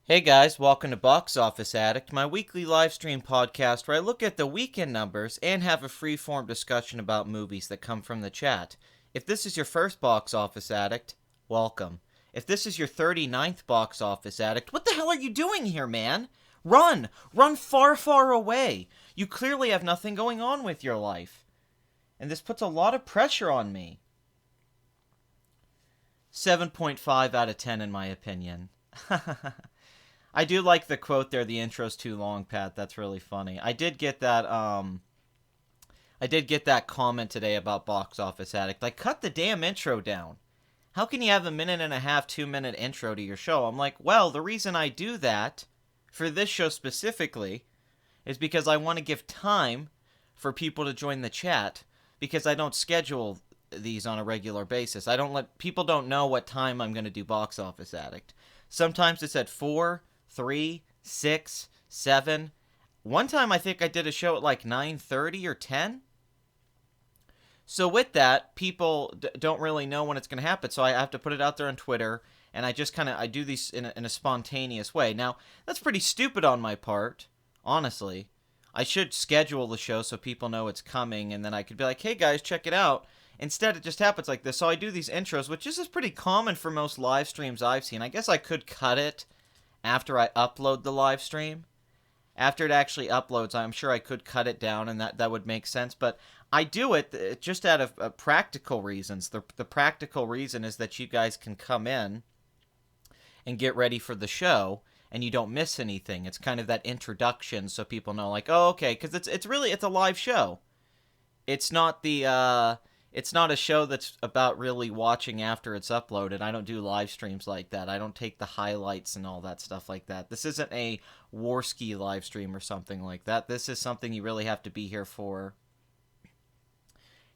Hey guys, welcome to Box Office Addict, my weekly live stream podcast where I look at the weekend numbers and have a free-form discussion about movies that come from the chat. If this is your first Box Office Addict, welcome. If this is your 39th Box Office Addict, what the hell are you doing here, man? Run! Run far, far away! You clearly have nothing going on with your life. And this puts a lot of pressure on me. 7.5 out of 10 in my opinion. I do like the quote there, the intro's too long, Pat. That's really funny. I did get that comment today about Box Office Addict. Like, cut the damn intro down. How can you have a 1.5-minute, 2-minute intro to your show? I'm like, well, the reason I do that, for this show specifically, is because I want to give time for people to join the chat, because I don't schedule these on a regular basis. People don't know what time I'm going to do Box Office Addict. Sometimes it's at 4, 3, 6, 7. One time I think I did a show at like 9:30 or 10. So with that, people don't really know when it's going to happen. So I have to put it out there on Twitter, and I just I do these in a spontaneous way. Now, that's pretty stupid on my part, honestly. I should schedule the show so people know it's coming, and then I could be like, hey guys, check it out. Instead, it just happens like this. So I do these intros, which is pretty common for most live streams I've seen. I guess I could cut it after I upload the live stream. After it actually uploads, I'm sure I could cut it down, and that would make sense. But I do it just out of practical reasons. The practical reason is that you guys can come in and get ready for the show, and you don't miss anything. It's kind of that introduction, so people know, like, oh, okay, because it's a live show. It's not it's not a show that's about really watching after it's uploaded. I don't do live streams like that. I don't take the highlights and all that stuff like that. This isn't a Warski live stream or something like that. This is something you really have to be here for.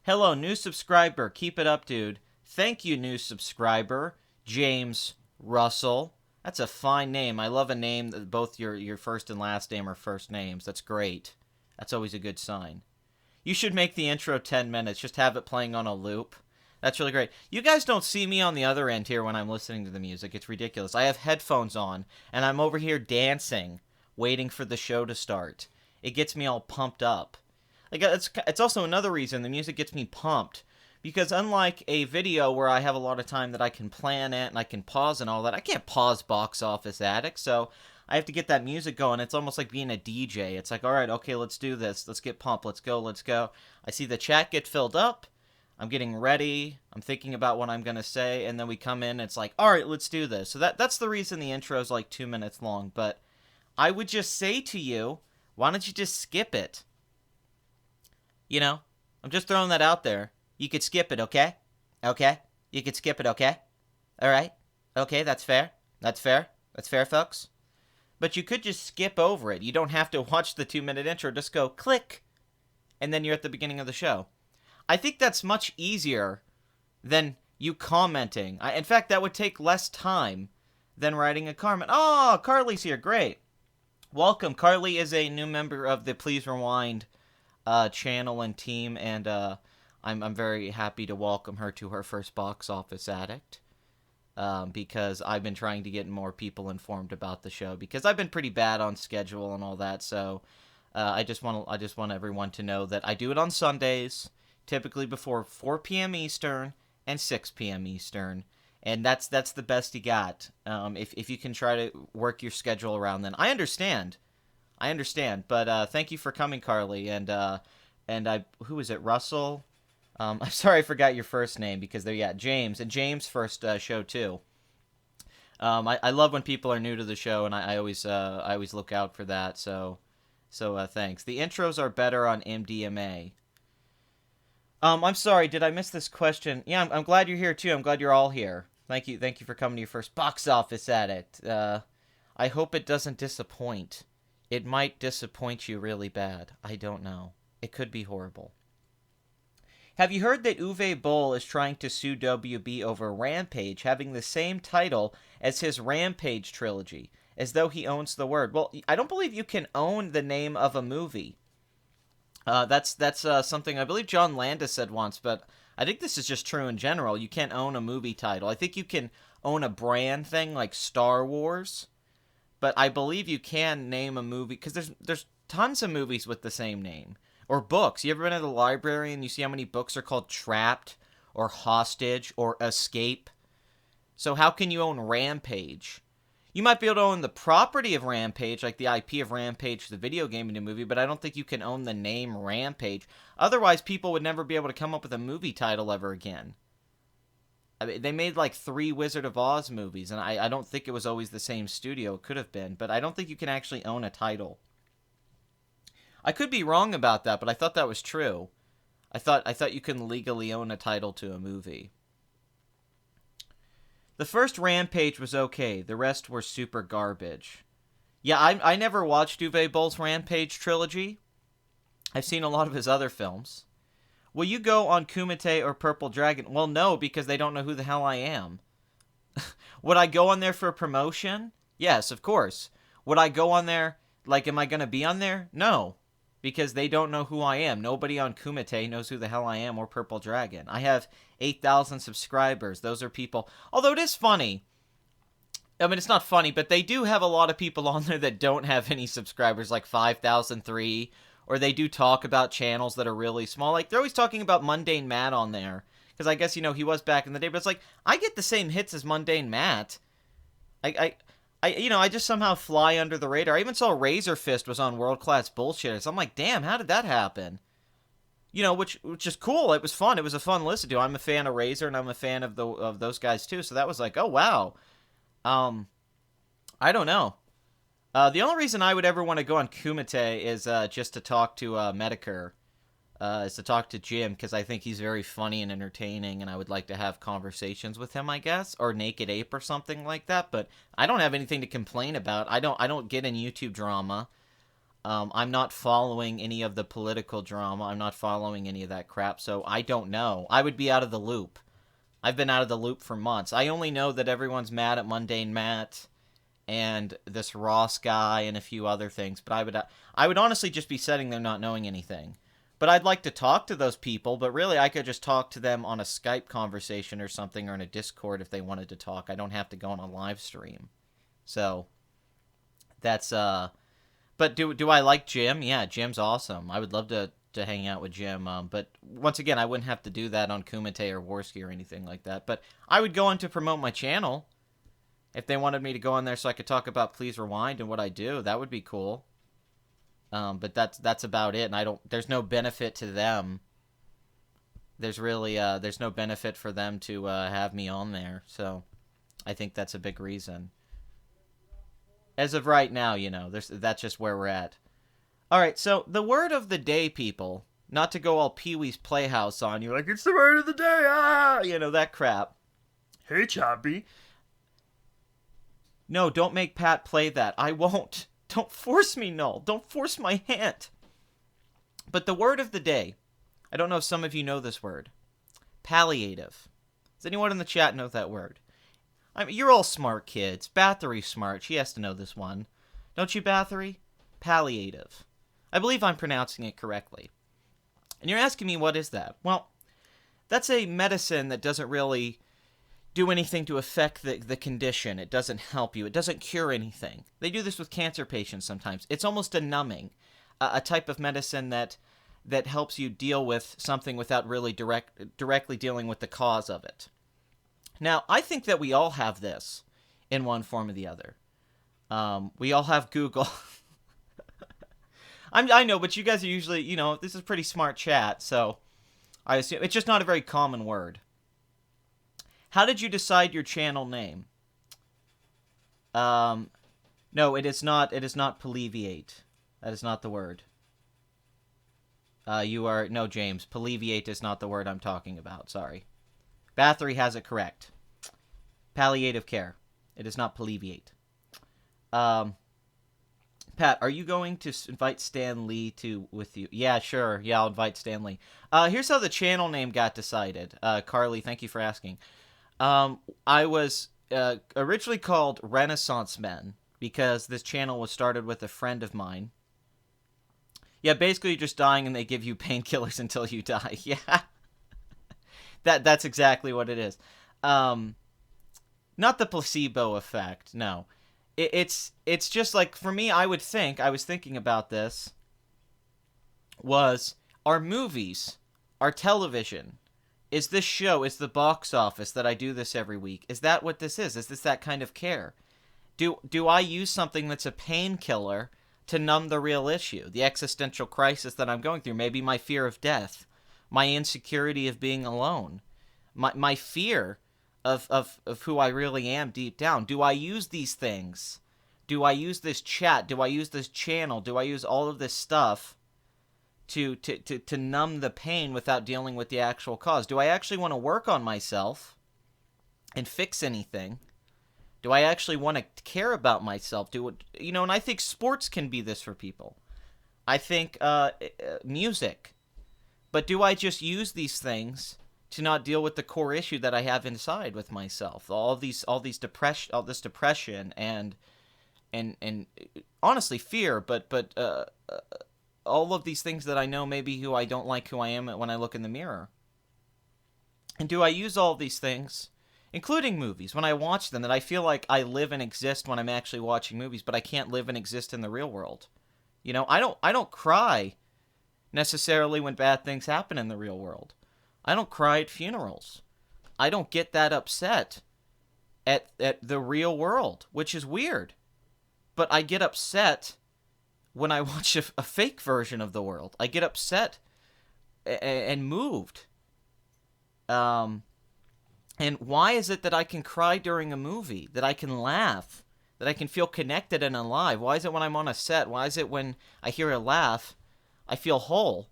Hello, new subscriber. Keep it up, dude. Thank you, new subscriber. James Russell. That's a fine name. I love a name that both your first and last name are first names. That's great. That's always a good sign. You should make the intro 10 minutes. Just have it playing on a loop. That's really great. You guys don't see me on the other end here when I'm listening to the music. It's ridiculous. I have headphones on, and I'm over here dancing, waiting for the show to start. It gets me all pumped up. Like, it's also another reason the music gets me pumped. Because unlike a video where I have a lot of time that I can plan it and I can pause and all that, I can't pause Box Office Addict, so I have to get that music going. It's almost like being a DJ. It's like, all right, okay, let's do this. Let's get pumped. Let's go. I see the chat get filled up. I'm getting ready. I'm thinking about what I'm going to say, and then we come in, and it's like, all right, let's do this. So that's the reason the intro is like 2 minutes long, but I would just say to you, why don't you just skip it? You know, I'm just throwing that out there. You could skip it, okay? Okay? You could skip it, okay? All right? Okay, that's fair. That's fair. That's fair, folks. But you could just skip over it. You don't have to watch the 2-minute intro. Just go click, and then you're at the beginning of the show. I think that's much easier than you commenting. In fact, that would take less time than writing a comment. Oh, Carly's here. Great. Welcome. Carly is a new member of the Please Rewind channel and team, and I'm very happy to welcome her to her first Box Office Addict, because I've been trying to get more people informed about the show, because I've been pretty bad on schedule and all that. So I just want everyone to know that I do it on Sundays, typically before 4 p.m. Eastern and 6 p.m. Eastern. And that's the best you got. If you can try to work your schedule around, then I understand. But thank you for coming, Carly. And who is it? Russell. I'm sorry I forgot your first name, because James, and James' first show too. I love when people are new to the show, and I always look out for that. So thanks. The intros are better on MDMA. I'm sorry, did I miss this question? Yeah, I'm glad you're here too. I'm glad you're all here. Thank you for coming to your first Box Office Addict. I hope it doesn't disappoint. It might disappoint you really bad. I don't know. It could be horrible. Have you heard that Uwe Boll is trying to sue WB over Rampage having the same title as his Rampage trilogy, as though he owns the word? Well, I don't believe you can own the name of a movie. That's something I believe John Landis said once, but I think this is just true in general. You can't own a movie title. I think you can own a brand thing like Star Wars, but I believe you can name a movie, because there's tons of movies with the same name. Or books. You ever been at the library and you see how many books are called Trapped or Hostage or Escape? So how can you own Rampage? You might be able to own the property of Rampage, like the IP of Rampage, the video game in the movie, but I don't think you can own the name Rampage. Otherwise, people would never be able to come up with a movie title ever again. I mean, they made like 3 Wizard of Oz movies, and I don't think it was always the same studio. It could have been, but I don't think you can actually own a title. I could be wrong about that, but I thought that was true. I thought you can legally own a title to a movie. The first Rampage was okay. The rest were super garbage. Yeah, I never watched Uwe Boll's Rampage trilogy. I've seen a lot of his other films. Will you go on Kumite or Purple Dragon? Well, no, because they don't know who the hell I am. Would I go on there for a promotion? Yes, of course. Would I go on there, like, am I going to be on there? No. Because they don't know who I am. Nobody on Kumite knows who the hell I am, or Purple Dragon. I have 8,000 subscribers. Those are people... Although it is funny. I mean, it's not funny, but they do have a lot of people on there that don't have any subscribers, like 5,003. Or they do talk about channels that are really small. Like, they're always talking about Mundane Matt on there. Because I guess, he was back in the day. But it's like, I get the same hits as Mundane Matt. I just somehow fly under the radar. I even saw Razor Fist was on World Class Bullshitters. I'm like, damn, how did that happen? Which is cool. It was fun. It was a fun listen to. I'm a fan of Razor, and I'm a fan of those guys too. So that was like, oh wow. I don't know. The only reason I would ever want to go on Kumite is just to talk to Medicare. Is to talk to Jim, because I think he's very funny and entertaining, and I would like to have conversations with him, I guess, or Naked Ape or something like that. But I don't have anything to complain about. I don't get in YouTube drama. I'm not following any of the political drama. I'm not following any of that crap, so I don't know. I would be out of the loop. I've been out of the loop for months. I only know that everyone's mad at Mundane Matt and this Ross guy and a few other things, but I would honestly just be sitting there not knowing anything. But I'd like to talk to those people, but really I could just talk to them on a Skype conversation or something, or in a Discord if they wanted to talk. I don't have to go on a live stream. So, that's, but do I like Jim? Yeah, Jim's awesome. I would love to hang out with Jim, but once again, I wouldn't have to do that on Kumite or Warski or anything like that. But I would go on to promote my channel. If they wanted me to go on there so I could talk about Please Rewind and what I do, that would be cool. But that's about it, and there's no benefit to them. There's really, there's no benefit for them to have me on there, so I think that's a big reason. As of right now, that's just where we're at. Alright, so the word of the day, people. Not to go all Pee-wee's Playhouse on you, like, it's the word of the day, that crap. Hey, Choppy. No, don't make Pat play that. I won't. Don't force me, Null. Don't force my hand. But the word of the day, I don't know if some of you know this word. Palliative. Does anyone in the chat know that word? I mean, you're all smart kids. Bathory's smart. She has to know this one. Don't you, Bathory? Palliative. I believe I'm pronouncing it correctly. And you're asking me, what is that? Well, that's a medicine that doesn't really do anything to affect the condition. It doesn't help you. It doesn't cure anything. They do this with cancer patients sometimes. It's almost a numbing, a type of medicine that helps you deal with something without really directly dealing with the cause of it. Now, I think that we all have this in one form or the other. We all have Google. I know, but you guys are usually, this is pretty smart chat, so I assume it's just not a very common word. How did you decide your channel name? No, it is not. It is not Palliviate. That is not the word. No, James. Palliviate is not the word I'm talking about. Sorry. Bathory has it correct. Palliative care. It is not Palliviate. Pat, are you going to invite Stan Lee with you? Yeah, sure. Yeah, I'll invite Stan Lee. Here's how the channel name got decided. Carly, thank you for asking. I was originally called Renaissance Men because this channel was started with a friend of mine. Yeah, basically you're just dying and they give you painkillers until you die. Yeah. That's exactly what it is. Not the placebo effect, no. It's just like, for me, I was thinking about this, was our movies, our television, is this show, is the box office that I do this every week, is that what this is? Is this that kind of care? Do I use something that's a painkiller to numb the real issue, the existential crisis that I'm going through, maybe my fear of death, my insecurity of being alone, my fear of who I really am deep down? Do I use these things? Do I use this chat? Do I use this channel? Do I use all of this stuff to numb the pain without dealing with the actual cause? Do I actually want to work on myself and fix anything? Do I actually want to care about myself? And I think sports can be this for people. I think music. But do I just use these things to not deal with the core issue that I have inside with myself? All this depression and honestly fear, but all of these things that I know maybe who I don't like who I am when I look in the mirror. And do I use all these things, including movies, when I watch them, that I feel like I live and exist when I'm actually watching movies, but I can't live and exist in the real world? I don't cry necessarily when bad things happen in the real world. I don't cry at funerals. I don't get that upset at the real world, which is weird. But I get upset when I watch a fake version of the world. I get upset and moved. And why is it that I can cry during a movie, that I can laugh, that I can feel connected and alive? Why is it when I'm on a set? Why is it when I hear a laugh, I feel whole?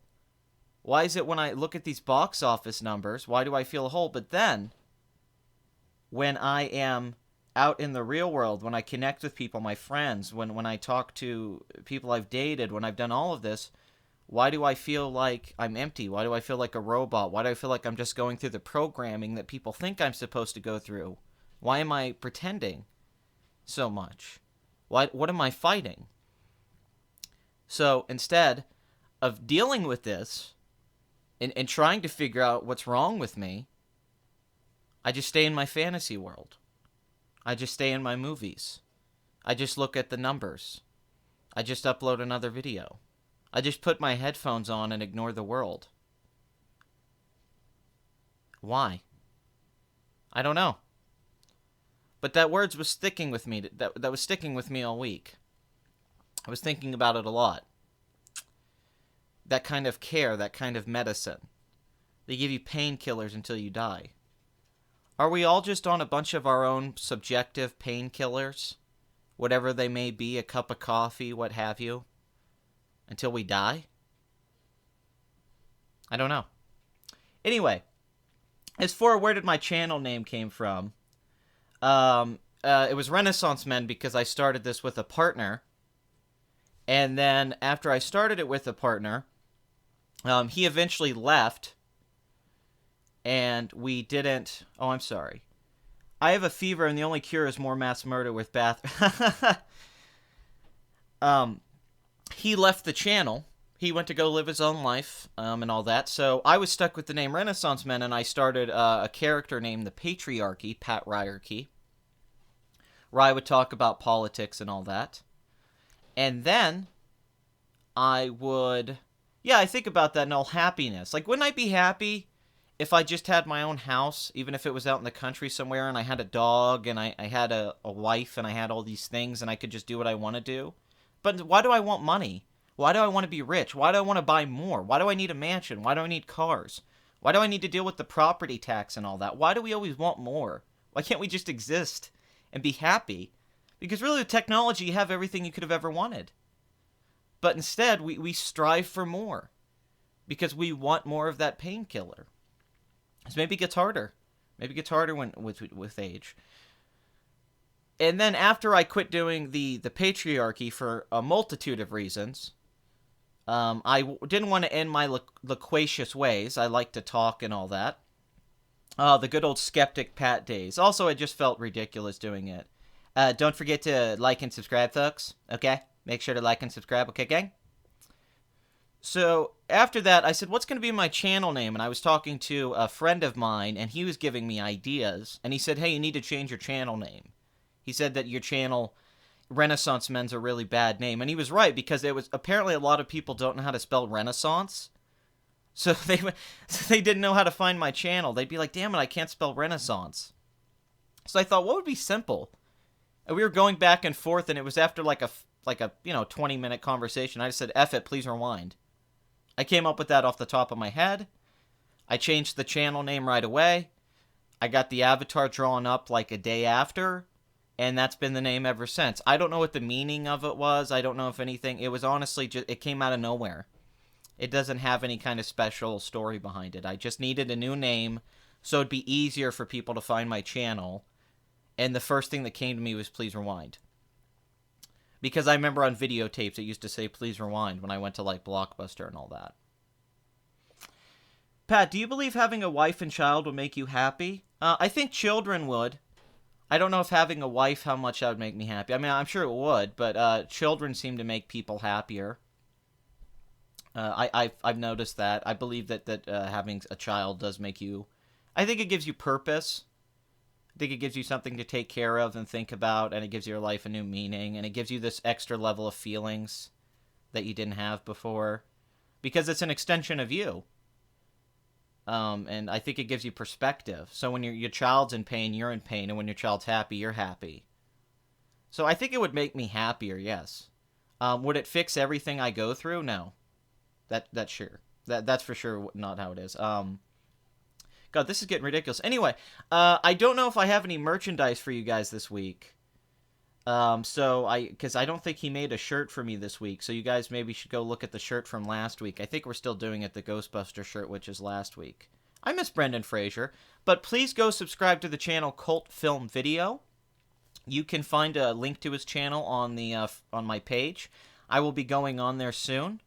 Why is it when I look at these box office numbers, why do I feel whole? But then, when I am out in the real world, when I connect with people, my friends, when I talk to people I've dated, when I've done all of this, why do I feel like I'm empty? Why do I feel like a robot? Why do I feel like I'm just going through the programming that people think I'm supposed to go through? Why am I pretending so much? What am I fighting? So instead of dealing with this and trying to figure out what's wrong with me, I just stay in my fantasy world. I just stay in my movies. I just look at the numbers. I just upload another video. I just put my headphones on and ignore the world. Why? I don't know. But that words was sticking with me. That was sticking with me all week. I was thinking about it a lot. That kind of care, that kind of medicine. They give you painkillers until you die. Are we all just on a bunch of our own subjective painkillers? Whatever they may be, a cup of coffee, what have you, until we die? I don't know. Anyway, as for where did my channel name came from, it was Renaissance Men because I started this with a partner. And then after I started it with a partner, he eventually left. And we didn't... Oh, I'm sorry. I have a fever and the only cure is more mass murder with bath... He left the channel. He went to go live his own life, and all that. So I was stuck with the name Renaissance Men, and I started a character named the Patriarchy, Pat Ryerkey, where I would talk about politics and all that. And then I would... Yeah, I think about that and all happiness. Like, wouldn't I be happy if I just had my own house, even if it was out in the country somewhere, and I had a dog, and I had a wife, and I had all these things, and I could just do what I want to do? But why do I want money? Why do I want to be rich? Why do I want to buy more? Why do I need a mansion? Why do I need cars? Why do I need to deal with the property tax and all that? Why do we always want more? Why can't we just exist and be happy? Because really with technology, you have everything you could have ever wanted. But instead, we strive for more. Because we want more of that painkiller. So maybe it gets harder. Maybe it gets harder with age. And then after I quit doing the patriarchy for a multitude of reasons, I didn't want to end my loquacious ways. I like to talk and all that. The good old skeptic Pat days. Also, I just felt ridiculous doing it. Don't forget to like and subscribe, folks. Okay? Make sure to like and subscribe. Okay, gang? So after that, I said, what's going to be my channel name? And I was talking to a friend of mine, and he was giving me ideas. And he said, hey, you need to change your channel name. He said that your channel, Renaissance Men's, a really bad name. And he was right, because it was apparently a lot of people don't know how to spell Renaissance. So they didn't know how to find my channel. They'd be like, damn it, I can't spell Renaissance. So I thought, what would be simple? And we were going back and forth, and it was after like a 20-minute conversation. I just said, F it, please rewind. I came up with that off the top of my head. I changed the channel name right away. I got the avatar drawn up like a day after. And that's been the name ever since. I don't know what the meaning of it was. I don't know if anything. It was honestly just, it came out of nowhere. It doesn't have any kind of special story behind it. I just needed a new name so it'd be easier for people to find my channel. And the first thing that came to me was please rewind. Because I remember on videotapes it used to say please rewind when I went to like Blockbuster and all that. Pat, do you believe having a wife and child would make you happy? I think children would. I don't know if having a wife, how much that would make me happy. I mean, I'm sure it would, but children seem to make people happier. I've noticed that. I believe that having a child does make you... I think it gives you purpose. I think it gives you something to take care of and think about, and it gives your life a new meaning, and it gives you this extra level of feelings that you didn't have before. Because it's an extension of you. And I think it gives you perspective. So when your child's in pain, you're in pain. And when your child's happy, you're happy. So I think it would make me happier, yes. Would it fix everything I go through? No. That's sure. That's for sure not how it is. God, this is getting ridiculous. Anyway, I don't know if I have any merchandise for you guys this week. Because I don't think he made a shirt for me this week, so you guys maybe should go look at the shirt from last week. I think we're still doing it, the Ghostbuster shirt, which is last week. I miss Brendan Fraser, but please go subscribe to the channel Cult Film Video. You can find a link to his channel on the on my page. I will be going on there soon,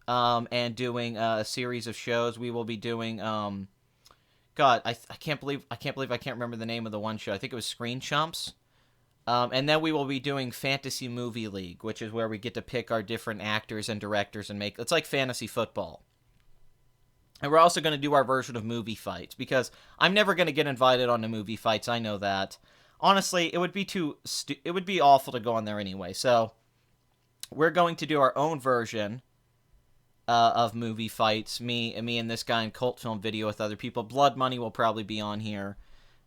and doing a series of shows. We will be doing God, I can't believe I can't remember the name of the one show. I think it was Screen Chumps. And then we will be doing Fantasy Movie League, which is where we get to pick our different actors and directors and make... It's like fantasy football. And we're also going to do our version of movie fights, because I'm never going to get invited on the movie fights, I know that. Honestly, it would be it would be awful to go on there anyway, so... We're going to do our own version of movie fights, me and this guy in Cult Film Video with other people. Blood Money will probably be on here.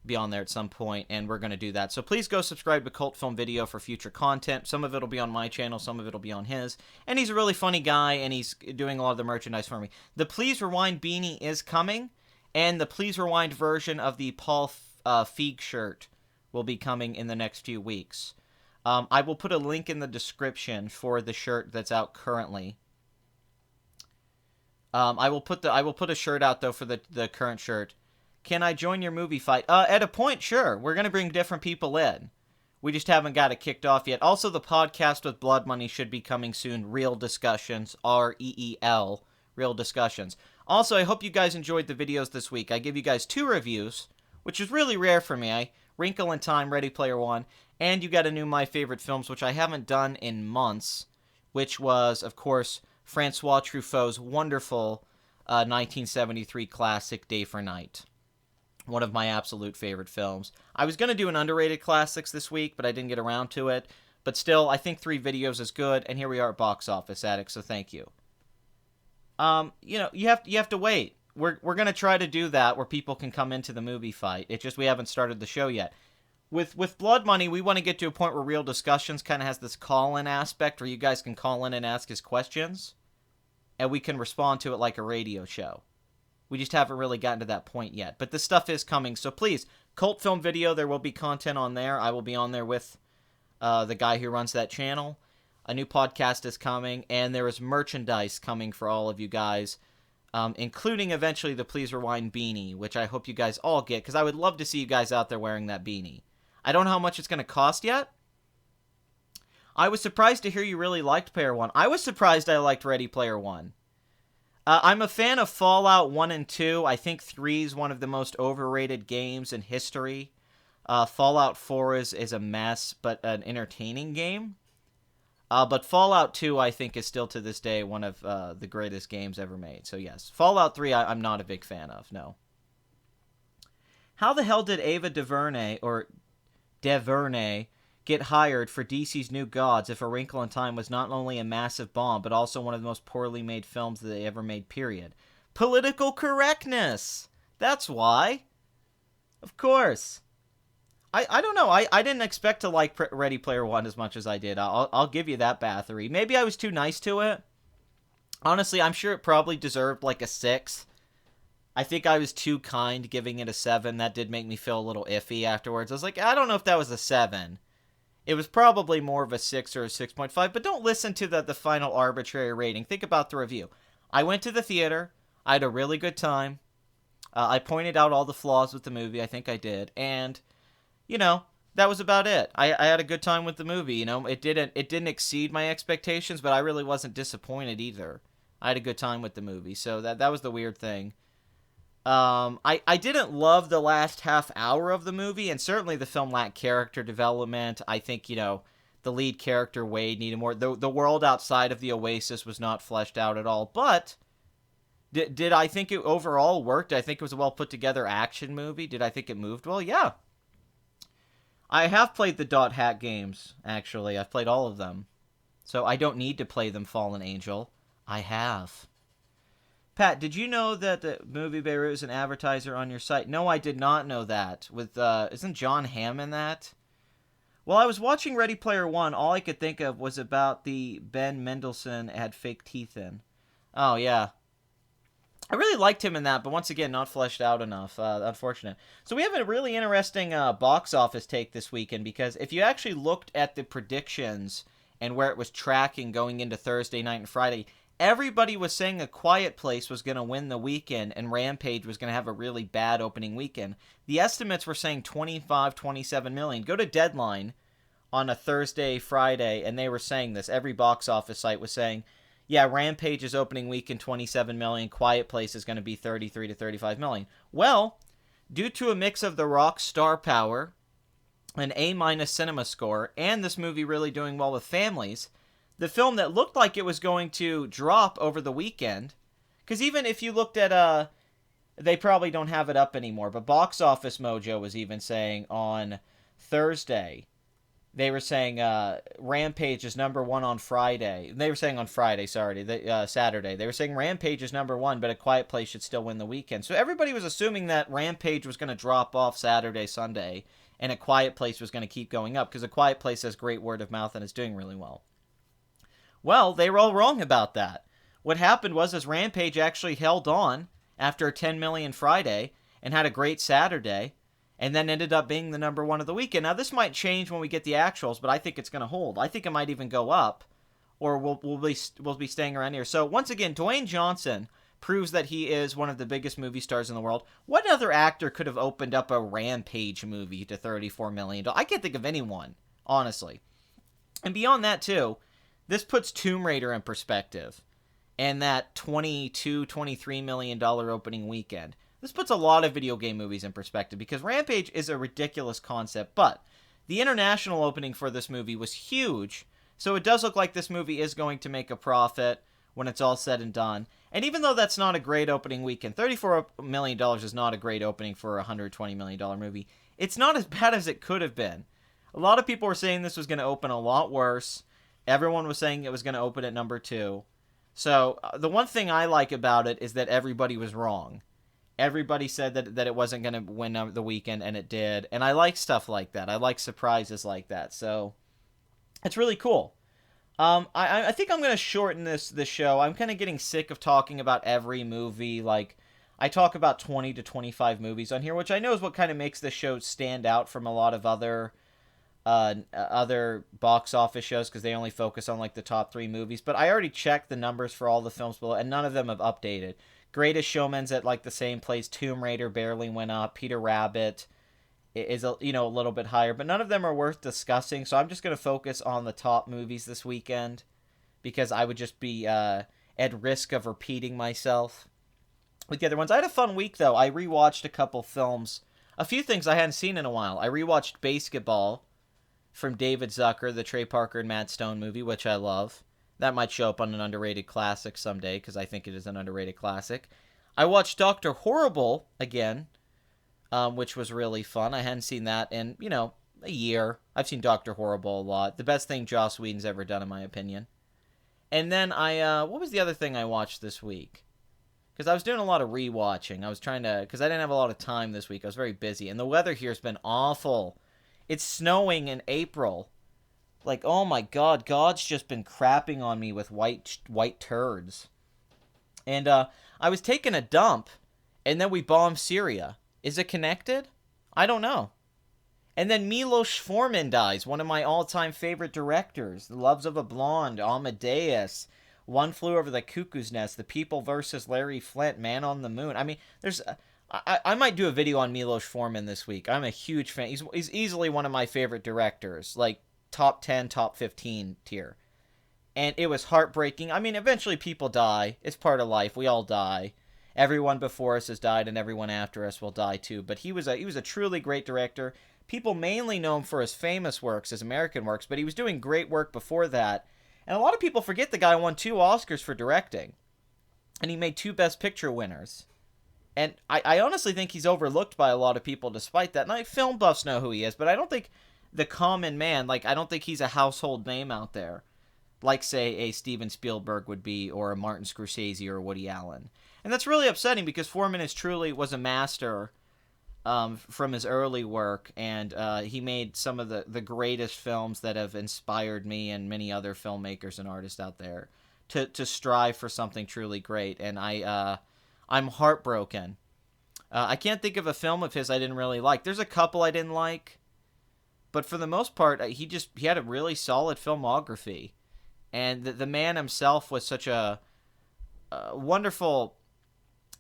Be on there at some point, and we're going to do that. So please go subscribe to Cult Film Video for future content. Some of it will be on my channel, some of it will be on his. And he's a really funny guy, and he's doing a lot of the merchandise for me. The Please Rewind beanie is coming, and the Please Rewind version of the Paul Feig shirt will be coming in the next few weeks. I will put a link in the description for the shirt that's out currently. I will put a shirt out though for the current shirt. Can I join your movie fight? At a point, sure. We're gonna bring different people in. We just haven't got it kicked off yet. Also, the podcast with Blood Money should be coming soon. Real Discussions, REEL, Real Discussions. Also, I hope you guys enjoyed the videos this week. I give you guys 2 reviews, which is really rare for me. Wrinkle in Time, Ready Player One, and you got a new My Favorite Films, which I haven't done in months, which was, of course, Francois Truffaut's wonderful 1973 classic, Day for Night. One of my absolute favorite films. I was going to do an underrated classics this week, but I didn't get around to it. But still, I think 3 videos is good, and here we are at Box Office Addict, so thank you. You have to wait. We're going to try to do that where people can come into the movie fight. It's just we haven't started the show yet. With Blood Money, we want to get to a point where Real Discussions kind of has this call-in aspect where you guys can call in and ask us questions, and we can respond to it like a radio show. We just haven't really gotten to that point yet. But this stuff is coming, so please, Cult Film Video, there will be content on there. I will be on there with the guy who runs that channel. A new podcast is coming, and there is merchandise coming for all of you guys, including eventually the Please Rewind beanie, which I hope you guys all get, because I would love to see you guys out there wearing that beanie. I don't know how much it's going to cost yet. I was surprised to hear you really liked Player One. I was surprised I liked Ready Player One. I'm a fan of Fallout 1 and 2. I think 3 is one of the most overrated games in history. Fallout 4 is a mess, but an entertaining game. But Fallout 2, I think, is still to this day one of the greatest games ever made. So yes, Fallout 3 I'm not a big fan of, no. How the hell did Ava DuVernay get hired for DC's New Gods if A Wrinkle in Time was not only a massive bomb, but also one of the most poorly made films that they ever made, period? Political correctness! That's why. Of course. I don't know. I didn't expect to like Ready Player One as much as I did. I'll give you that, Bathory. Maybe I was too nice to it. Honestly, I'm sure it probably deserved like a 6. I think I was too kind giving it a 7. That did make me feel a little iffy afterwards. I was like, I don't know if that was a 7. It was probably more of a 6 or a 6.5, but don't listen to the final arbitrary rating. Think about the review. I went to the theater. I had a really good time. I pointed out all the flaws with the movie. I think I did. And, that was about it. I had a good time with the movie. It didn't exceed my expectations, but I really wasn't disappointed either. I had a good time with the movie. So that was the weird thing. I didn't love the last half hour of the movie, and certainly the film lacked character development. I think, the lead character, Wade, needed more. The world outside of the Oasis was not fleshed out at all, but did I think it overall worked? Did I think it was a well-put-together action movie? Did I think it moved well? Yeah. I have played the Dot Hack games, actually. I've played all of them. So I don't need to play them, Fallen Angel. I have. Pat, did you know that the movie Beirut is an advertiser on your site? No, I did not know that. Isn't John Hamm in that? While I was watching Ready Player One, all I could think of was about the Ben Mendelsohn had fake teeth in. Oh, yeah. I really liked him in that, but once again, not fleshed out enough. Unfortunate. So we have a really interesting box office take this weekend, because if you actually looked at the predictions and where it was tracking going into Thursday night and Friday, everybody was saying A Quiet Place was going to win the weekend and Rampage was going to have a really bad opening weekend. The estimates were saying 25, 27 million. Go to Deadline on a Thursday, Friday, and they were saying this. Every box office site was saying, yeah, Rampage's opening weekend 27 million, Quiet Place is going to be 33 to 35 million. Well, due to a mix of The Rock's star power, an A- cinema score, and this movie really doing well with families, the film that looked like it was going to drop over the weekend, because even if you looked at, they probably don't have it up anymore, but Box Office Mojo was even saying on Thursday, they were saying Rampage is number 1 on Friday. They were saying on Friday, Saturday. They were saying Rampage is number 1, but A Quiet Place should still win the weekend. So everybody was assuming that Rampage was going to drop off Saturday, Sunday, and A Quiet Place was going to keep going up, because A Quiet Place has great word of mouth and is doing really well. Well, they were all wrong about that. What happened was Rampage actually held on after a 10 million Friday and had a great Saturday, and then ended up being the number 1 of the weekend. Now, this might change when we get the actuals, but I think it's going to hold. I think it might even go up, or we'll be staying around here. So, once again, Dwayne Johnson proves that he is one of the biggest movie stars in the world. What other actor could have opened up a Rampage movie to $34 million? I can't think of anyone, honestly. And beyond that, too, this puts Tomb Raider in perspective. And that $22-23 million opening weekend. This puts a lot of video game movies in perspective because Rampage is a ridiculous concept, but the international opening for this movie was huge, so it does look like this movie is going to make a profit when it's all said and done. And even though that's not a great opening weekend, $34 million is not a great opening for a $120 million movie, it's not as bad as it could have been. A lot of people were saying this was going to open a lot worse. Everyone was saying it was going to open at number 2. So, the one thing I like about it is that everybody was wrong. Everybody said that it wasn't going to win the weekend, and it did. And I like stuff like that. I like surprises like that. So, it's really cool. I think I'm going to shorten this show. I'm kind of getting sick of talking about every movie. Like, I talk about 20 to 25 movies on here, which I know is what kind of makes this show stand out from a lot of other box office shows because they only focus on like the top 3 movies. But I already checked the numbers for all the films below, and none of them have updated. Greatest Showman's at like the same place. Tomb Raider barely went up. Peter Rabbit is a little bit higher, but none of them are worth discussing. So I'm just going to focus on the top movies this weekend because I would just be at risk of repeating myself with the other ones. I had a fun week though. I rewatched a couple films, a few things I hadn't seen in a while. I rewatched Basketball from David Zucker, the Trey Parker and Matt Stone movie, which I love. That might show up on an underrated classic someday, because I think it is an underrated classic. I watched Dr. Horrible again, which was really fun. I hadn't seen that in, a year. I've seen Dr. Horrible a lot. The best thing Joss Whedon's ever done, in my opinion. And then what was the other thing I watched this week? Because I was doing a lot of rewatching. I was trying to, because I didn't have a lot of time this week. I was very busy. And the weather here has been awful. It's snowing in April. Like, oh my God, God's just been crapping on me with white turds. And I was taking a dump, and then we bombed Syria. Is it connected? I don't know. And then Milos Forman dies, one of my all-time favorite directors. The Loves of a Blonde, Amadeus, One Flew Over the Cuckoo's Nest, The People vs. Larry Flint, Man on the Moon. I mean, there's... I might do a video on Milos Forman this week. I'm a huge fan. He's easily one of my favorite directors, like top 10, top 15 tier. And it was heartbreaking. I mean, eventually people die. It's part of life. We all die. Everyone before us has died, and everyone after us will die too. But he was a truly great director. People mainly know him for his famous works, his American works, but he was doing great work before that. And a lot of people forget the guy won 2 Oscars for directing. And he made 2 Best Picture winners. And I honestly think he's overlooked by a lot of people despite that. And film buffs know who he is, but I don't think the common man, I don't think he's a household name out there. Like, say, a Steven Spielberg would be, or a Martin Scorsese or Woody Allen. And that's really upsetting because Foreman was a master from his early work, and he made some of the greatest films that have inspired me and many other filmmakers and artists out there to strive for something truly great. And I'm heartbroken. I can't think of a film of his I didn't really like. There's a couple I didn't like, but for the most part, he had a really solid filmography. And the man himself was such a wonderful,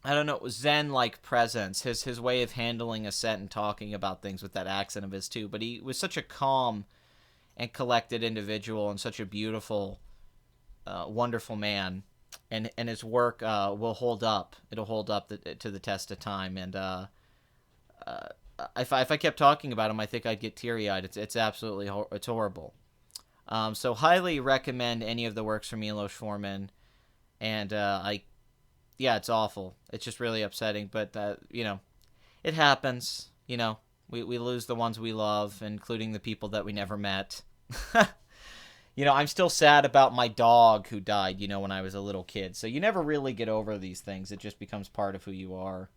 I don't know, zen-like presence. His way of handling a set and talking about things with that accent of his too. But he was such a calm and collected individual and such a beautiful, wonderful man. And his work will hold up. It'll hold up to the test of time. And if I kept talking about him, I think I'd get teary-eyed. It's absolutely it's horrible. So highly recommend any of the works from Milos Forman. And it's awful. It's just really upsetting. But it happens. We lose the ones we love, including the people that we never met. I'm still sad about my dog who died, when I was a little kid. So you never really get over these things. It just becomes part of who you are.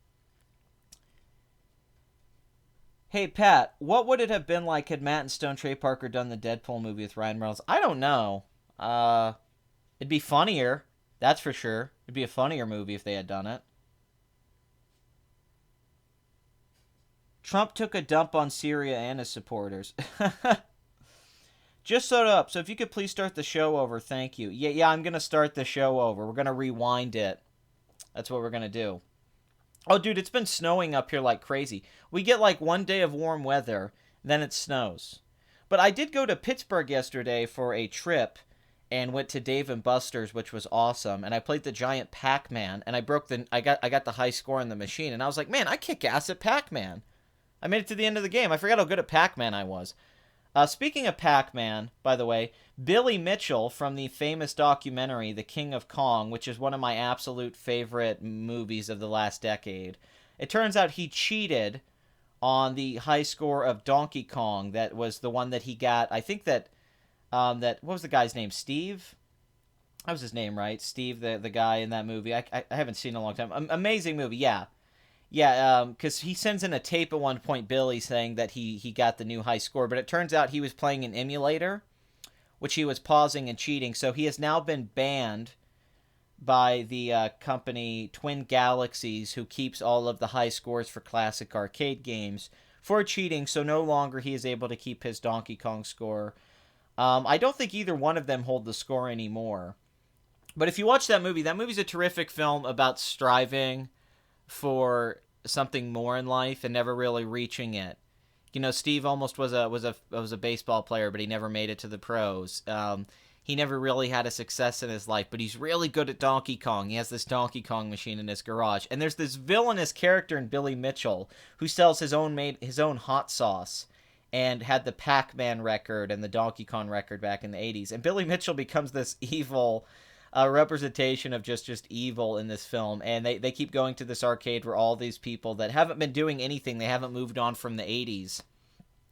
Hey, Pat, what would it have been like had Matt and Stone Trey Parker done the Deadpool movie with Ryan Reynolds? I don't know. It'd be funnier. That's for sure. It'd be a funnier movie if they had done it. Trump took a dump on Syria and his supporters. Just set up. So if you could please start the show over, thank you. Yeah, I'm going to start the show over. We're going to rewind it. That's what we're going to do. Oh, dude, it's been snowing up here like crazy. We get like one day of warm weather, then it snows. But I did go to Pittsburgh yesterday for a trip and went to Dave and Buster's, which was awesome. And I played the giant Pac-Man, and I got the high score on the machine, and I was like, man, I kick ass at Pac-Man. I made it to the end of the game. I forgot how good at Pac-Man I was. Speaking of Pac-Man, by the way, Billy Mitchell from the famous documentary The King of Kong, which is one of my absolute favorite movies of the last decade. It turns out he cheated on the high score of Donkey Kong. That was the one that he got. I think that what was the guy's name? Steve? That was his name, right? Steve, the guy in that movie. I haven't seen it in a long time. Amazing movie, yeah. Yeah, because he sends in a tape at one point, Billy, saying that he got the new high score, but it turns out he was playing an emulator, which he was pausing and cheating, so he has now been banned by the company Twin Galaxies, who keeps all of the high scores for classic arcade games, for cheating, so no longer he is able to keep his Donkey Kong score. I don't think either one of them hold the score anymore. But if you watch that movie's a terrific film about striving for something more in life and never really reaching it. You know, Steve almost was a baseball player, but he never made it to the pros. He never really had a success in his life, but he's really good at Donkey Kong. He has this Donkey Kong machine in his garage, and there's this villainous character in Billy Mitchell who sells his own hot sauce, and had the Pac-Man record and the Donkey Kong record back in the 80s. And Billy Mitchell becomes this evil representation of just evil in this film. And they keep going to this arcade where all these people that haven't been doing anything, they haven't moved on from the 80s,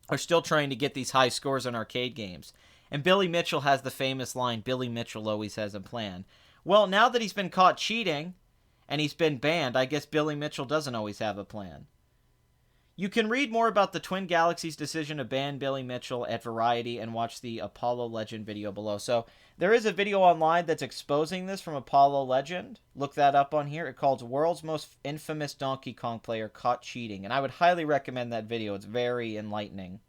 are still trying to get these high scores on arcade games. And Billy Mitchell has the famous line, Billy Mitchell always has a plan. Well, now that he's been caught cheating and he's been banned, I guess Billy Mitchell doesn't always have a plan. You can read more about the Twin Galaxies' decision to ban Billy Mitchell at Variety and watch the Apollo Legend video below. So there is a video online that's exposing this from Apollo Legend. Look that up on here. It's called World's Most Infamous Donkey Kong Player Caught Cheating. And I would highly recommend that video. It's very enlightening.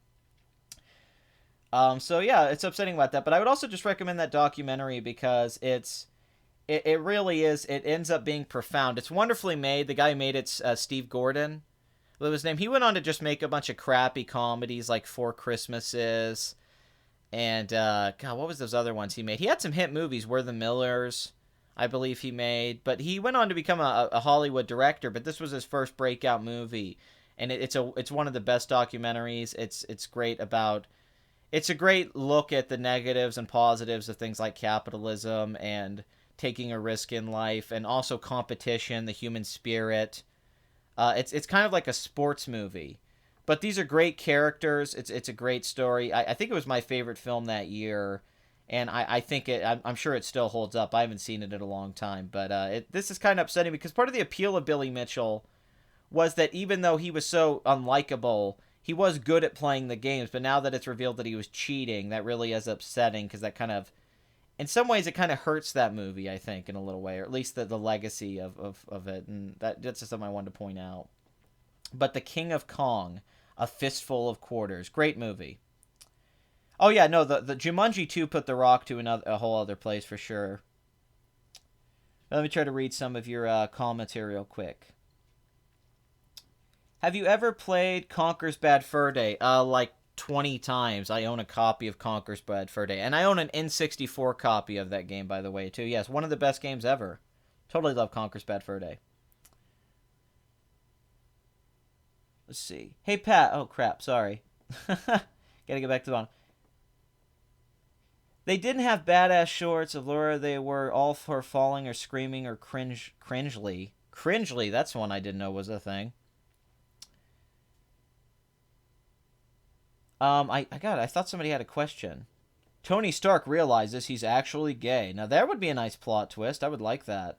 So yeah, it's upsetting about that. But I would also just recommend that documentary because it really is. It ends up being profound. It's wonderfully made. The guy who made it's Steve Gordon. His name. He went on to just make a bunch of crappy comedies like Four Christmases and God, what was those other ones he made? He had some hit movies. We're the Millers, I believe he made, but he went on to become a Hollywood director. But this was his first breakout movie, and it's one of the best documentaries. It's great about. It's a great look at the negatives and positives of things like capitalism and taking a risk in life, and also competition, the human spirit. It's kind of like a sports movie, but these are great characters. It's a great story. I think it was my favorite film that year, and I think I'm sure it still holds up. I haven't seen it in a long time, but this is kind of upsetting because part of the appeal of Billy Mitchell was that even though he was so unlikable, he was good at playing the games. But now that it's revealed that he was cheating, that really is upsetting because that kind of, in some ways, it kind of hurts that movie, I think, in a little way, or at least the legacy of it. And that's just something I wanted to point out. But The King of Kong, A Fistful of Quarters. Great movie. Oh, yeah, no, the Jumanji 2 put The Rock to a whole other place for sure. Let me try to read some of your comments here real quick. Have you ever played Conker's Bad Fur Day? Like 20 times. I own a copy of Conker's Bad Fur Day. And I own an N64 copy of that game, by the way, too. Yes, one of the best games ever. Totally love Conker's Bad Fur Day. Let's see. Hey, Pat. Oh, crap. Sorry. Gotta get back to the bottom. They didn't have badass shorts. Allura, they were all for falling or screaming or cringely. Cringely, that's one I didn't know was a thing. I thought somebody had a question. Tony Stark realizes he's actually gay. Now, that would be a nice plot twist. I would like that.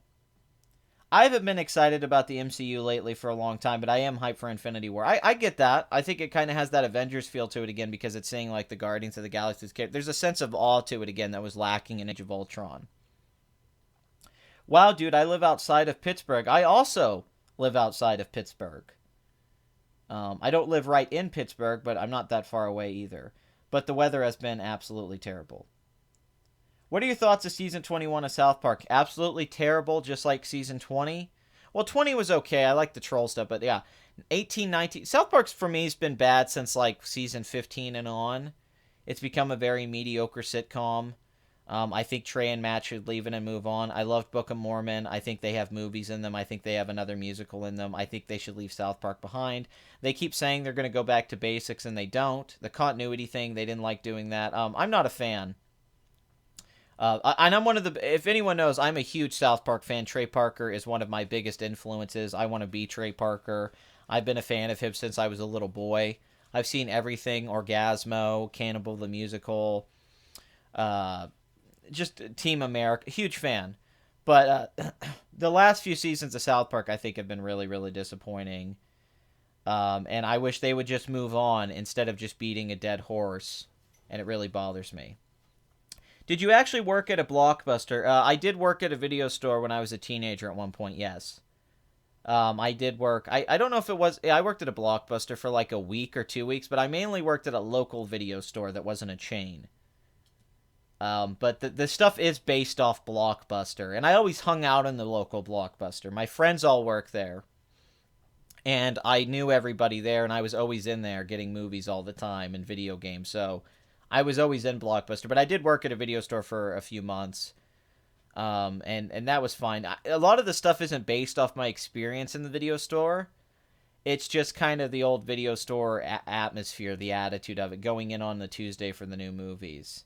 I haven't been excited about the MCU lately for a long time, but I am hyped for Infinity War. I get that. I think it kind of has that Avengers feel to it again because it's seeing, like, the Guardians of the Galaxy. There's a sense of awe to it again that was lacking in Age of Ultron. Wow, dude, I live outside of Pittsburgh. I also live outside of Pittsburgh. I don't live right in Pittsburgh, but I'm not that far away either. But the weather has been absolutely terrible. What are your thoughts of Season 21 of South Park? Absolutely terrible, just like Season 20. Well, 20 was okay. I like the troll stuff, but yeah, 18, 19. South Park's for me has been bad since like season 15 and on. It's become a very mediocre sitcom. I think Trey and Matt should leave it and move on. I loved Book of Mormon. I think they have movies in them. I think they have another musical in them. I think they should leave South Park behind. They keep saying they're going to go back to basics, and they don't. The continuity thing, they didn't like doing that. I'm not a fan. And I'm one of the, if anyone knows, I'm a huge South Park fan. Trey Parker is one of my biggest influences. I want to be Trey Parker. I've been a fan of him since I was a little boy. I've seen everything, Orgasmo, Cannibal the Musical, just Team America, huge fan. But the last few seasons of South Park, I think, have been really, really disappointing. And I wish they would just move on instead of just beating a dead horse. And it really bothers me. Did you actually work at a Blockbuster? I did work at a video store when I was a teenager at one point, yes. I did work. I don't know if it was... I worked at a Blockbuster for like a week or 2 weeks, but I mainly worked at a local video store that wasn't a chain. But the stuff is based off Blockbuster, and I always hung out in the local Blockbuster. My friends all work there, and I knew everybody there, and I was always in there getting movies all the time and video games, so I was always in Blockbuster. But I did work at a video store for a few months, and that was fine. A lot of the stuff isn't based off my experience in the video store. It's just kind of the old video store atmosphere, the attitude of it, going in on the Tuesday for the new movies.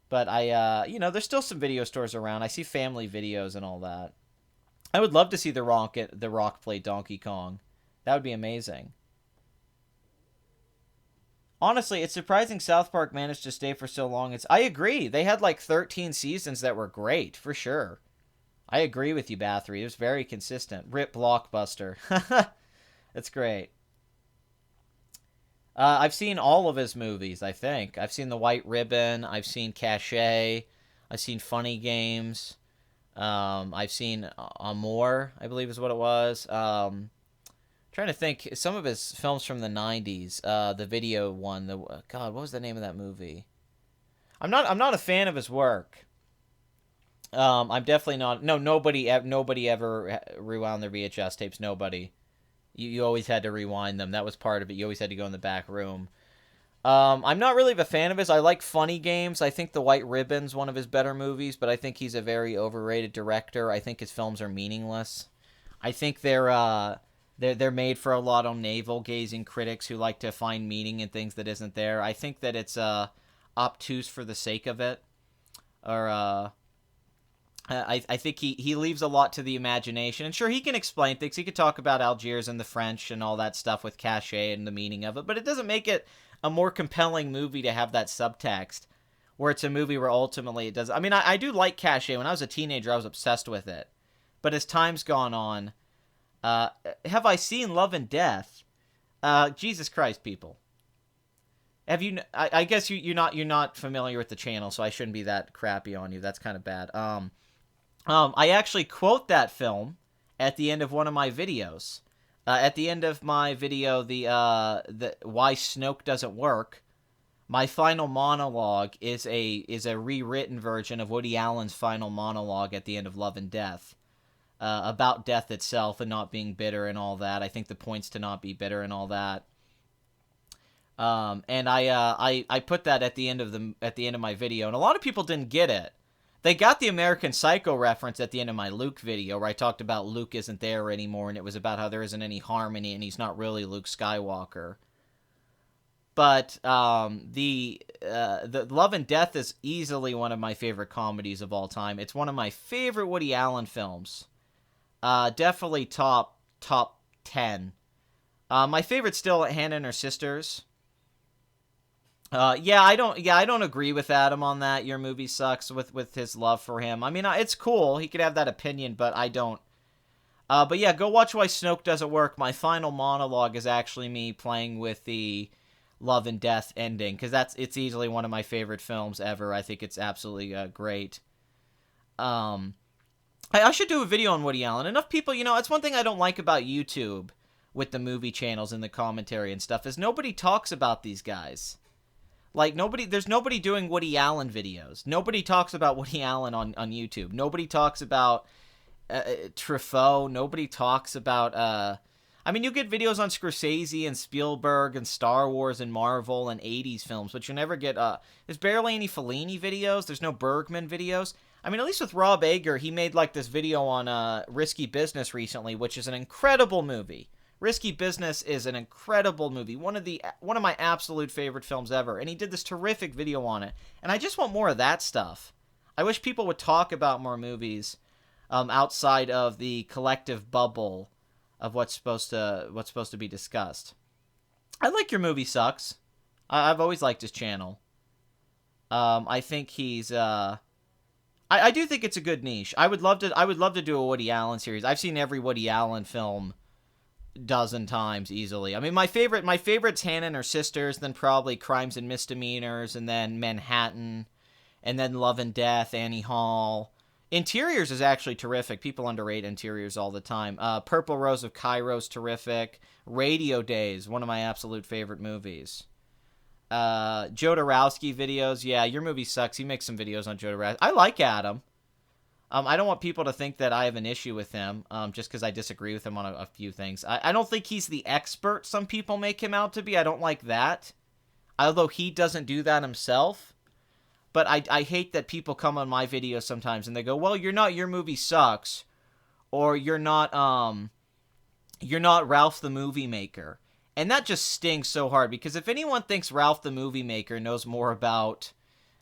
But there's still some video stores around. I see Family Videos and all that. I would love to see The Rock play Donkey Kong. That would be amazing. Honestly, it's surprising South Park managed to stay for so long. I agree. They had like 13 seasons that were great, for sure. I agree with you, Bathory. It was very consistent. Rip Blockbuster. That's great. I've seen all of his movies, I think. I've seen The White Ribbon. I've seen Cachet. I've seen Funny Games. I've seen Amour, I believe is what it was. Trying to think. Some of his films from the 90s. The video one. God, what was the name of that movie? I'm not a fan of his work. I'm definitely not. No, nobody ever rewound their VHS tapes. Nobody. You always had to rewind them. That was part of it. You always had to go in the back room. I'm not really a fan of his. I like Funny Games. I think The White Ribbon's one of his better movies, but I think he's a very overrated director. I think his films are meaningless. I think they're made for a lot of navel-gazing critics who like to find meaning in things that isn't there. I think that it's obtuse for the sake of it. Or I think he leaves a lot to the imagination. And sure, he can explain things. He could talk about Algiers and the French and all that stuff with Cachet and the meaning of it. But it doesn't make it a more compelling movie to have that subtext, where it's a movie where ultimately it does. I mean, I do like Cachet. When I was a teenager, I was obsessed with it. But as time's gone on, have I seen Love and Death? Jesus Christ, people. Have you? I guess you're not familiar with the channel, so I shouldn't be that crappy on you. That's kind of bad. I actually quote that film at the end of one of my videos. At the end of my video, the Why Snoke Doesn't Work, my final monologue is a rewritten version of Woody Allen's final monologue at the end of Love and Death, about death itself and not being bitter and all that. I think the point's to not be bitter and all that. And I put that at the end of my video, and a lot of people didn't get it. They got the American Psycho reference at the end of my Luke video, where I talked about Luke isn't there anymore, and it was about how there isn't any harmony, and he's not really Luke Skywalker. But the Love and Death is easily one of my favorite comedies of all time. It's one of my favorite Woody Allen films. Definitely top 10. My favorite's still Hannah and Her Sisters. I don't agree with Adam on that. Your movie sucks with his love for him. I mean, it's cool. He could have that opinion, but I don't. But yeah, go watch Why Snoke Doesn't Work. My final monologue is actually me playing with the Love and Death ending, because it's easily one of my favorite films ever. I think it's absolutely great. I should do a video on Woody Allen. Enough people, it's one thing I don't like about YouTube with the movie channels and the commentary and stuff, is nobody talks about these guys. Like, there's nobody doing Woody Allen videos. Nobody talks about Woody Allen on YouTube. Nobody talks about Truffaut. Nobody talks about. I mean, you get videos on Scorsese and Spielberg and Star Wars and Marvel and 80s films, but you never get. There's barely any Fellini videos. There's no Bergman videos. I mean, at least with Rob Ager, he made like this video on Risky Business recently, which is an incredible movie. Risky Business is an incredible movie, one of my absolute favorite films ever, and he did this terrific video on it. And I just want more of that stuff. I wish people would talk about more movies outside of the collective bubble of what's supposed to be discussed. I like Your Movie Sucks. I've always liked his channel. I think he's I do think it's a good niche. I would love to do a Woody Allen series. I've seen every Woody Allen film dozen times easily. I mean, my favorite's Hannah and Her Sisters, then probably Crimes and Misdemeanors, and then Manhattan, and then Love and Death, Annie Hall. Interiors is actually terrific. People underrate Interiors all the time. Purple Rose of Cairo's terrific. Radio Days, one of my absolute favorite movies. Joe Dorowski videos. Yeah, Your Movie Sucks. He makes some videos on Joe Dorowski. I like Adam. I don't want people to think that I have an issue with him just because I disagree with him on a few things. I don't think he's the expert some people make him out to be. I don't like that. Although he doesn't do that himself. But I hate that people come on my videos sometimes and they go, well, you're not Your Movie Sucks. Or you're not Ralph the Movie Maker. And that just stings so hard because if anyone thinks Ralph the Movie Maker knows more about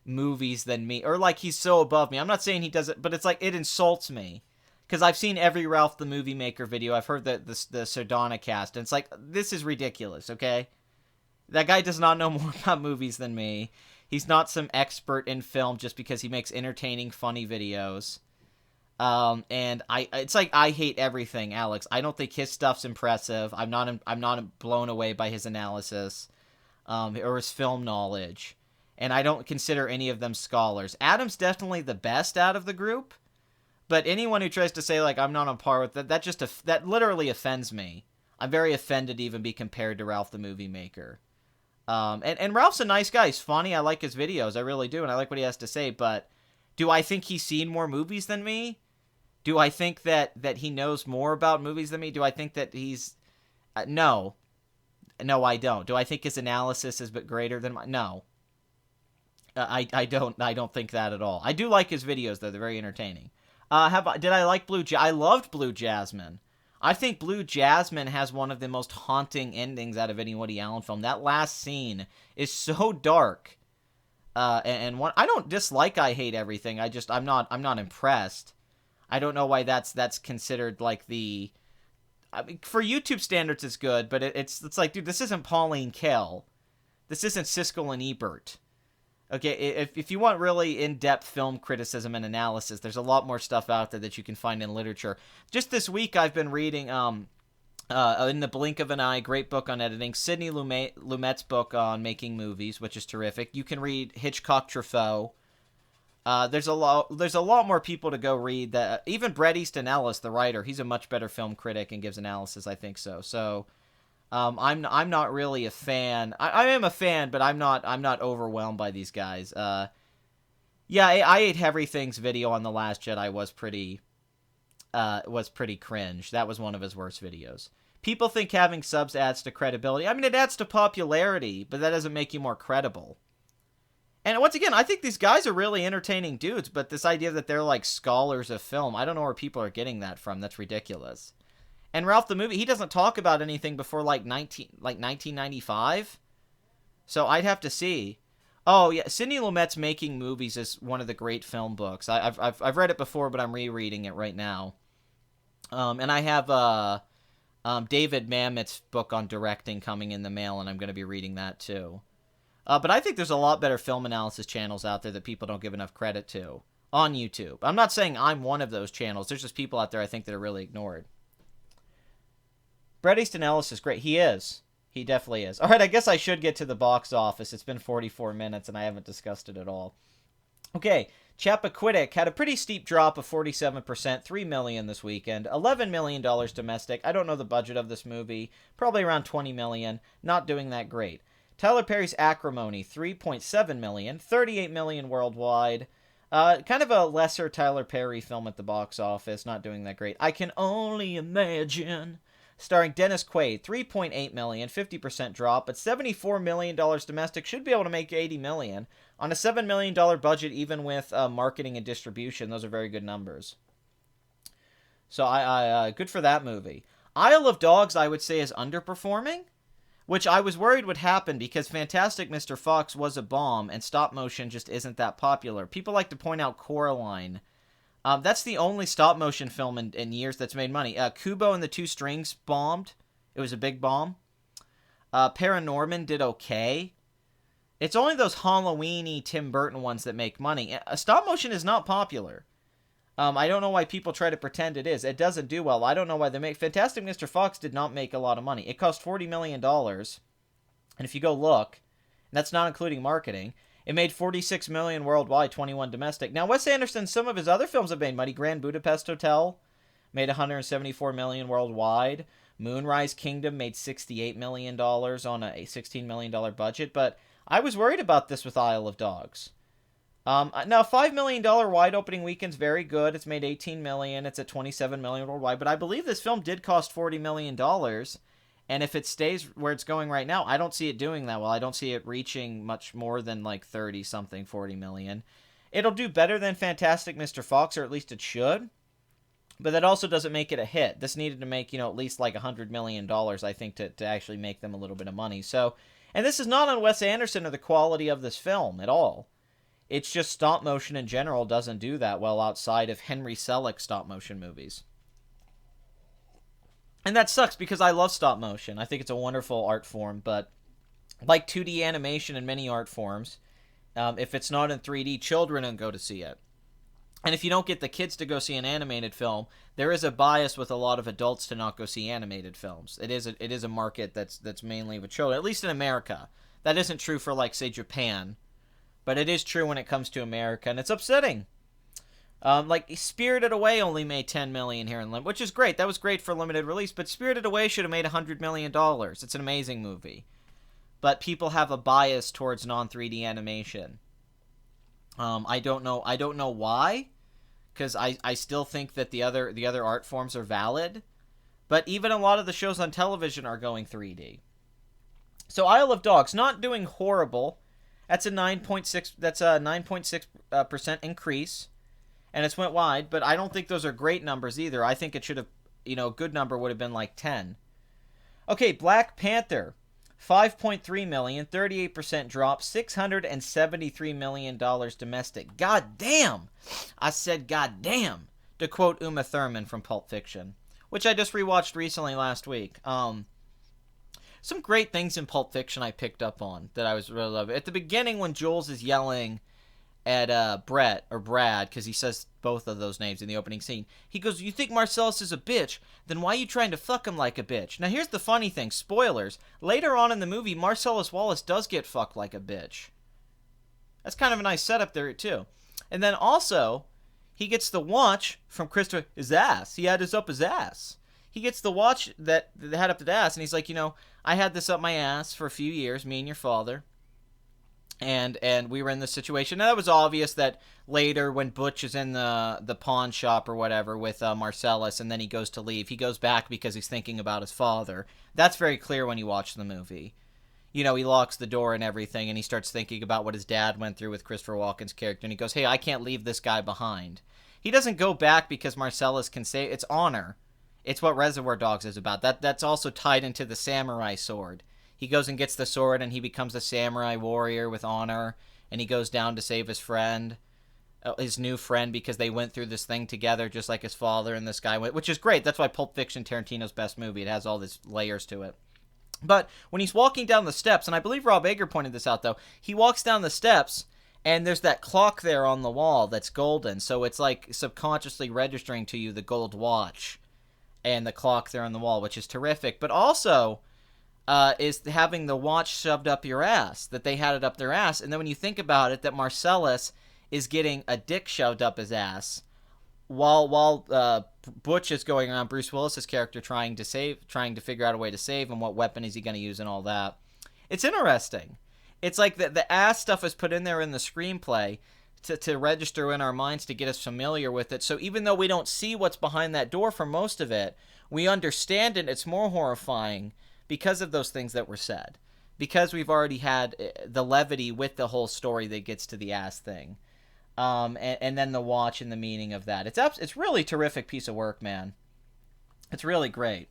movies than me, or like he's so above me, I'm not saying he doesn't, but it's like it insults me because I've seen every Ralph the Movie Maker video. I've heard the Sardana cast, and it's like, this is ridiculous. Okay, that guy does not know more about movies than me. He's not some expert in film just because he makes entertaining, funny videos. And it's like I hate everything, Alex. I don't think his stuff's impressive. I'm not blown away by his analysis, or his film knowledge. And I don't consider any of them scholars. Adam's definitely the best out of the group, but anyone who tries to say like I'm not on par with that, that literally offends me. I'm very offended to even be compared to Ralph the Movie Maker. And Ralph's a nice guy. He's funny. I like his videos. I really do, and I like what he has to say. But do I think he's seen more movies than me? Do I think that he knows more about movies than me? Do I think that he's no, I don't. Do I think his analysis is a bit greater than mine? No. I don't think that at all. I do like his videos though; they're very entertaining. Did I like I loved Blue Jasmine. I think Blue Jasmine has one of the most haunting endings out of any Woody Allen film. That last scene is so dark, and one I don't dislike. I hate everything. I'm not impressed. I don't know why that's considered like the. I mean, for YouTube standards, it's good, but it's like, dude, this isn't Pauline Kael. This isn't Siskel and Ebert. Okay, if you want really in-depth film criticism and analysis, there's a lot more stuff out there that you can find in literature. Just this week, I've been reading In the Blink of an Eye, great book on editing, Sidney Lumet's book on making movies, which is terrific. You can read Hitchcock Truffaut. There's a lot more people to go read. That even Bret Easton Ellis, the writer, he's a much better film critic and gives analysis. I think so. So. I'm not really a fan. I am a fan, but I'm not overwhelmed by these guys. Yeah, I ate Everything's video on The Last Jedi was pretty cringe. That was one of his worst videos. People think having subs adds to credibility. I mean, it adds to popularity, but that doesn't make you more credible. And once again, I think these guys are really entertaining dudes, but this idea that they're like scholars of film, I don't know where people are getting that from. That's ridiculous. And Ralph the Movie, he doesn't talk about anything before like 1995. So I'd have to see. Oh yeah, Sidney Lumet's Making Movies is one of the great film books. I've read it before, but I'm rereading it right now. And I have David Mamet's book on directing coming in the mail, and I'm going to be reading that too. But I think there's a lot better film analysis channels out there that people don't give enough credit to on YouTube. I'm not saying I'm one of those channels. There's just people out there I think that are really ignored. Bret Easton Ellis is great. He is. He definitely is. All right, I guess I should get to the box office. It's been 44 minutes, and I haven't discussed it at all. Okay, Chappaquiddick had a pretty steep drop of 47%, $3 million this weekend, $11 million domestic. I don't know the budget of this movie. Probably around $20 million. Not doing that great. Tyler Perry's Acrimony, $3.7 million, $38 million worldwide. Kind of a lesser Tyler Perry film at the box office, not doing that great. I Can Only Imagine, starring Dennis Quaid, 3.8 million, 50% drop, but $74 million domestic, should be able to make 80 million on a $7 million budget, even with marketing and distribution. Those are very good numbers. So I good for that movie. Isle of Dogs, I would say, is underperforming, which I was worried would happen because Fantastic Mr. Fox was a bomb and stop motion just isn't that popular. People like to point out Coraline. That's the only stop motion film in years that's made money. Kubo and the Two Strings bombed. It was a big bomb. Paranorman did okay. It's only those Halloween-y Tim Burton ones that make money. Stop motion is not popular. I don't know why people try to pretend it is. It doesn't do well. I don't know why they make... Fantastic Mr. Fox did not make a lot of money. It cost $40 million. And if you go look, and that's not including marketing, it made $46 million worldwide, 21 domestic. Now, Wes Anderson, some of his other films have made money. Grand Budapest Hotel made $174 million worldwide. Moonrise Kingdom made $68 million on a $16 million budget. But I was worried about this with Isle of Dogs. Now, $5 million wide opening weekend's very good. It's made $18 million. It's at $27 million worldwide. But I believe this film did cost $40 million. And if it stays where it's going right now, I don't see it doing that well. I don't see it reaching much more than like 30-something, $40 million. It'll do better than Fantastic Mr. Fox, or at least it should. But that also doesn't make it a hit. This needed to make, at least like $100 million, I think, to actually make them a little bit of money. So, and this is not on Wes Anderson or the quality of this film at all. It's just stop motion in general doesn't do that well outside of Henry Selick stop motion movies. And that sucks because I love stop motion. I think it's a wonderful art form, but like 2D animation and many art forms, if it's not in 3D, children don't go to see it. And if you don't get the kids to go see an animated film, there is a bias with a lot of adults to not go see animated films. It is a market that's mainly with children, at least in America. That isn't true for, like, say, Japan. But it is true when it comes to America, and it's upsetting. Like, Spirited Away only made $10 million here in London, which is great. That was great for limited release, but Spirited Away should have made $100 million. It's an amazing movie. But people have a bias towards non-3D animation. I don't know why, because I still think that the other art forms are valid. But even a lot of the shows on television are going 3D. So Isle of Dogs, not doing horrible. That's a 9.6. That's a 9.6% increase, and it's went wide. But I don't think those are great numbers either. I think it should have, a good number would have been like 10. Okay, Black Panther, 5.3 million, 38% drop, $673 million domestic. God damn, I said god damn, to quote Uma Thurman from Pulp Fiction, which I just rewatched recently last week. Some great things in Pulp Fiction I picked up on that I was really loving. At the beginning, when Jules is yelling at Brett, or Brad, because he says both of those names in the opening scene, he goes, "You think Marcellus is a bitch? Then why are you trying to fuck him like a bitch?" Now, here's the funny thing. Spoilers. Later on in the movie, Marcellus Wallace does get fucked like a bitch. That's kind of a nice setup there, too. And then also, he gets the watch from Christopher, his ass. He had this up his ass. He gets the watch that had up his ass, and he's like, I had this up my ass for a few years, me and your father, and we were in this situation. Now, that was obvious that later when Butch is in the pawn shop or whatever with Marcellus, and then he goes to leave, he goes back because he's thinking about his father. That's very clear when you watch the movie. He locks the door and everything, and he starts thinking about what his dad went through with Christopher Walken's character, and he goes, hey, I can't leave this guy behind. He doesn't go back because Marcellus can say it's honor. It's what Reservoir Dogs is about. That's also tied into the samurai sword. He goes and gets the sword, and he becomes a samurai warrior with honor, and he goes down to save his friend, his new friend, because they went through this thing together, just like his father and this guy went, which is great. That's why Pulp Fiction, Tarantino's best movie. It has all these layers to it. But when he's walking down the steps, and I believe Rob Ager pointed this out, though, he walks down the steps, and there's that clock there on the wall that's golden, so it's like subconsciously registering to you the gold watch and the clock there on the wall, which is terrific. But also is having the watch shoved up your ass, that they had it up their ass. And then when you think about it, that Marcellus is getting a dick shoved up his ass while Butch is going around, Bruce Willis's character, trying to figure out a way to save him, what weapon is he going to use and all that. It's interesting. It's like the ass stuff is put in there in the screenplay to register in our minds to get us familiar with it. So even though we don't see what's behind that door for most of it, we understand it. It's more horrifying because of those things that were said. Because we've already had the levity with the whole story that gets to the ass thing. And then the watch and the meaning of that. It's really terrific piece of work, man. It's really great.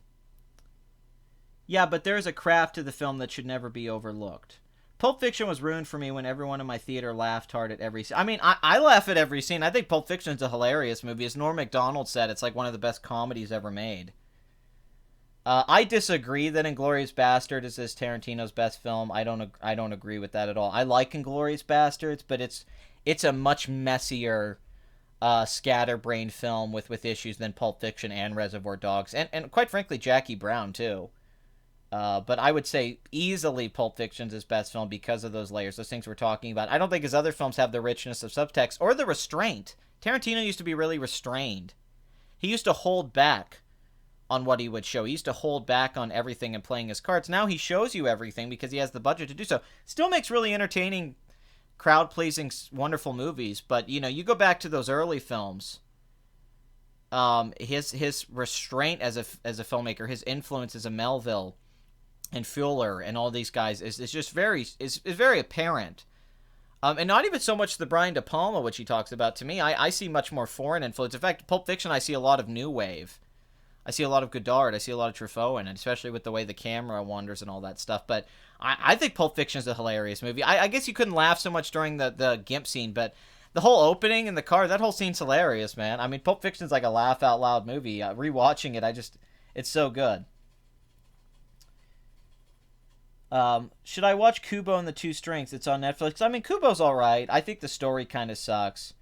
Yeah, but there's a craft to the film that should never be overlooked. Pulp Fiction was ruined for me when everyone in my theater laughed hard at every scene. I mean, I laugh at every scene. I think Pulp Fiction's a hilarious movie. As Norm Macdonald said, it's like one of the best comedies ever made. I disagree that Inglourious Bastard is Tarantino's best film. I don't agree with that at all. I like Inglourious Bastards, but it's a much messier, scatterbrained film with issues than Pulp Fiction and Reservoir Dogs, and quite frankly, Jackie Brown too. But I would say easily Pulp Fiction's his best film because of those layers, those things we're talking about. I don't think his other films have the richness of subtext or the restraint. Tarantino used to be really restrained. He used to hold back on what he would show. He used to hold back on everything and playing his cards. Now he shows you everything because he has the budget to do so. Still makes really entertaining, crowd-pleasing, wonderful movies. But, you go back to those early films. His restraint as a filmmaker, his influence as a Melville and Fuller and all these guys is just very apparent. And not even so much the Brian De Palma, which he talks about. To me, I see much more foreign influence. In fact, Pulp Fiction, I see a lot of New Wave. I see a lot of Godard. I see a lot of Truffaut in it, especially with the way the camera wanders and all that stuff. But I think Pulp Fiction is a hilarious movie. I guess you couldn't laugh so much during the Gimp scene, but the whole opening in the car, that whole scene's hilarious, man. I mean, Pulp Fiction's like a laugh-out-loud movie. Rewatching it, it's so good. Should I watch Kubo and the Two Strings? It's on Netflix. I mean, Kubo's alright. I think the story kind of sucks.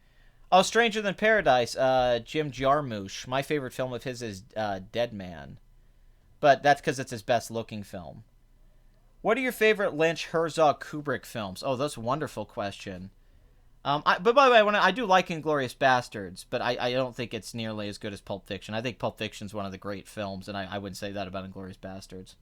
Oh, Stranger Than Paradise, Jim Jarmusch. My favorite film of his is Dead Man. But that's because it's his best-looking film. What are your favorite Lynch, Herzog, Kubrick films? Oh, that's a wonderful question. But by the way, I do like Inglourious Bastards, but I don't think it's nearly as good as Pulp Fiction. I think Pulp Fiction's one of the great films, and I wouldn't say that about Inglourious Bastards.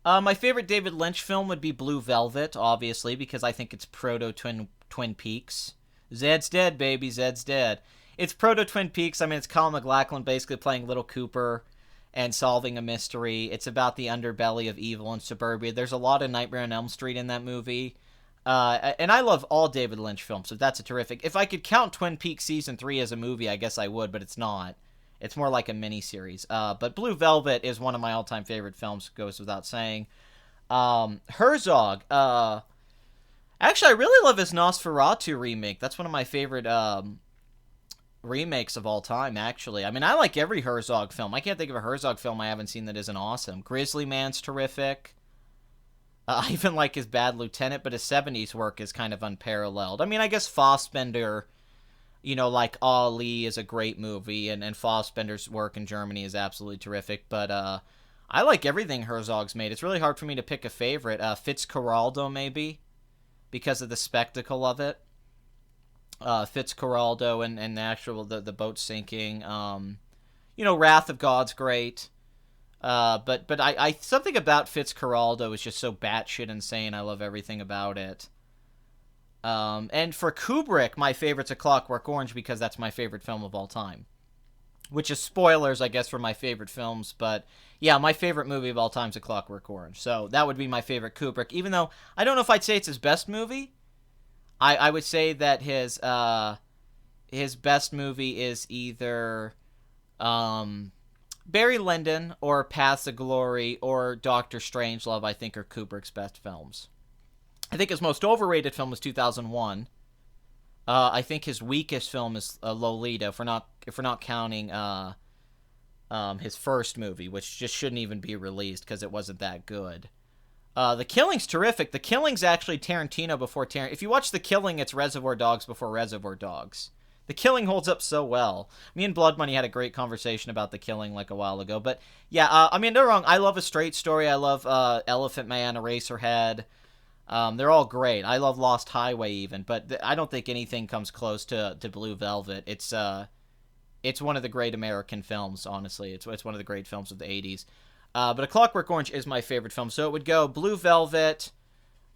My favorite David Lynch film would be Blue Velvet, obviously, because I think it's proto-Twin Peaks. Zed's dead, baby. Zed's dead. It's proto-Twin Peaks. I mean, it's Colin McLachlan basically playing Little Cooper and solving a mystery. It's about the underbelly of evil in suburbia. There's a lot of Nightmare on Elm Street in that movie. And I love all David Lynch films, so that's a terrific... If I could count Twin Peaks Season 3 as a movie, I guess I would, but it's not. It's more like a miniseries. But Blue Velvet is one of my all-time favorite films, goes without saying. Herzog. Actually, I really love his Nosferatu remake. That's one of my favorite remakes of all time, actually. I mean, I like every Herzog film. I can't think of a Herzog film I haven't seen that isn't awesome. Grizzly Man's terrific. I even like his Bad Lieutenant, but his 70s work is kind of unparalleled. I mean, I guess Fassbender... like Ali is a great movie, and Fassbender's work in Germany is absolutely terrific, but I like everything Herzog's made. It's really hard for me to pick a favorite. Fitzcarraldo, maybe, because of the spectacle of it. Fitzcarraldo and the actual, the boat sinking. Wrath of God's great. But I something about Fitzcarraldo is just so batshit insane. I love everything about it. And for Kubrick, my favorite's A Clockwork Orange because that's my favorite film of all time. Which is spoilers, I guess, for my favorite films. But, yeah, my favorite movie of all time is A Clockwork Orange. So that would be my favorite Kubrick. Even though, I don't know if I'd say it's his best movie. I would say that his best movie is either Barry Lyndon or Paths of Glory or Doctor Strangelove, I think, are Kubrick's best films. I think his most overrated film was 2001. I think his weakest film is Lolita, if we're not counting his first movie, which just shouldn't even be released because it wasn't that good. The Killing's terrific. The Killing's actually Tarantino before Tarantino. If you watch The Killing, it's Reservoir Dogs before Reservoir Dogs. The Killing holds up so well. Me and Blood Money had a great conversation about The Killing like a while ago. But yeah, I mean, they're wrong. I love A Straight Story. I love Elephant Man, Eraserhead. They're all great. I love Lost Highway even, but I don't think anything comes close to Blue Velvet. It's one of the great American films, honestly. It's one of the great films of the 80s. But A Clockwork Orange is my favorite film. So it would go Blue Velvet,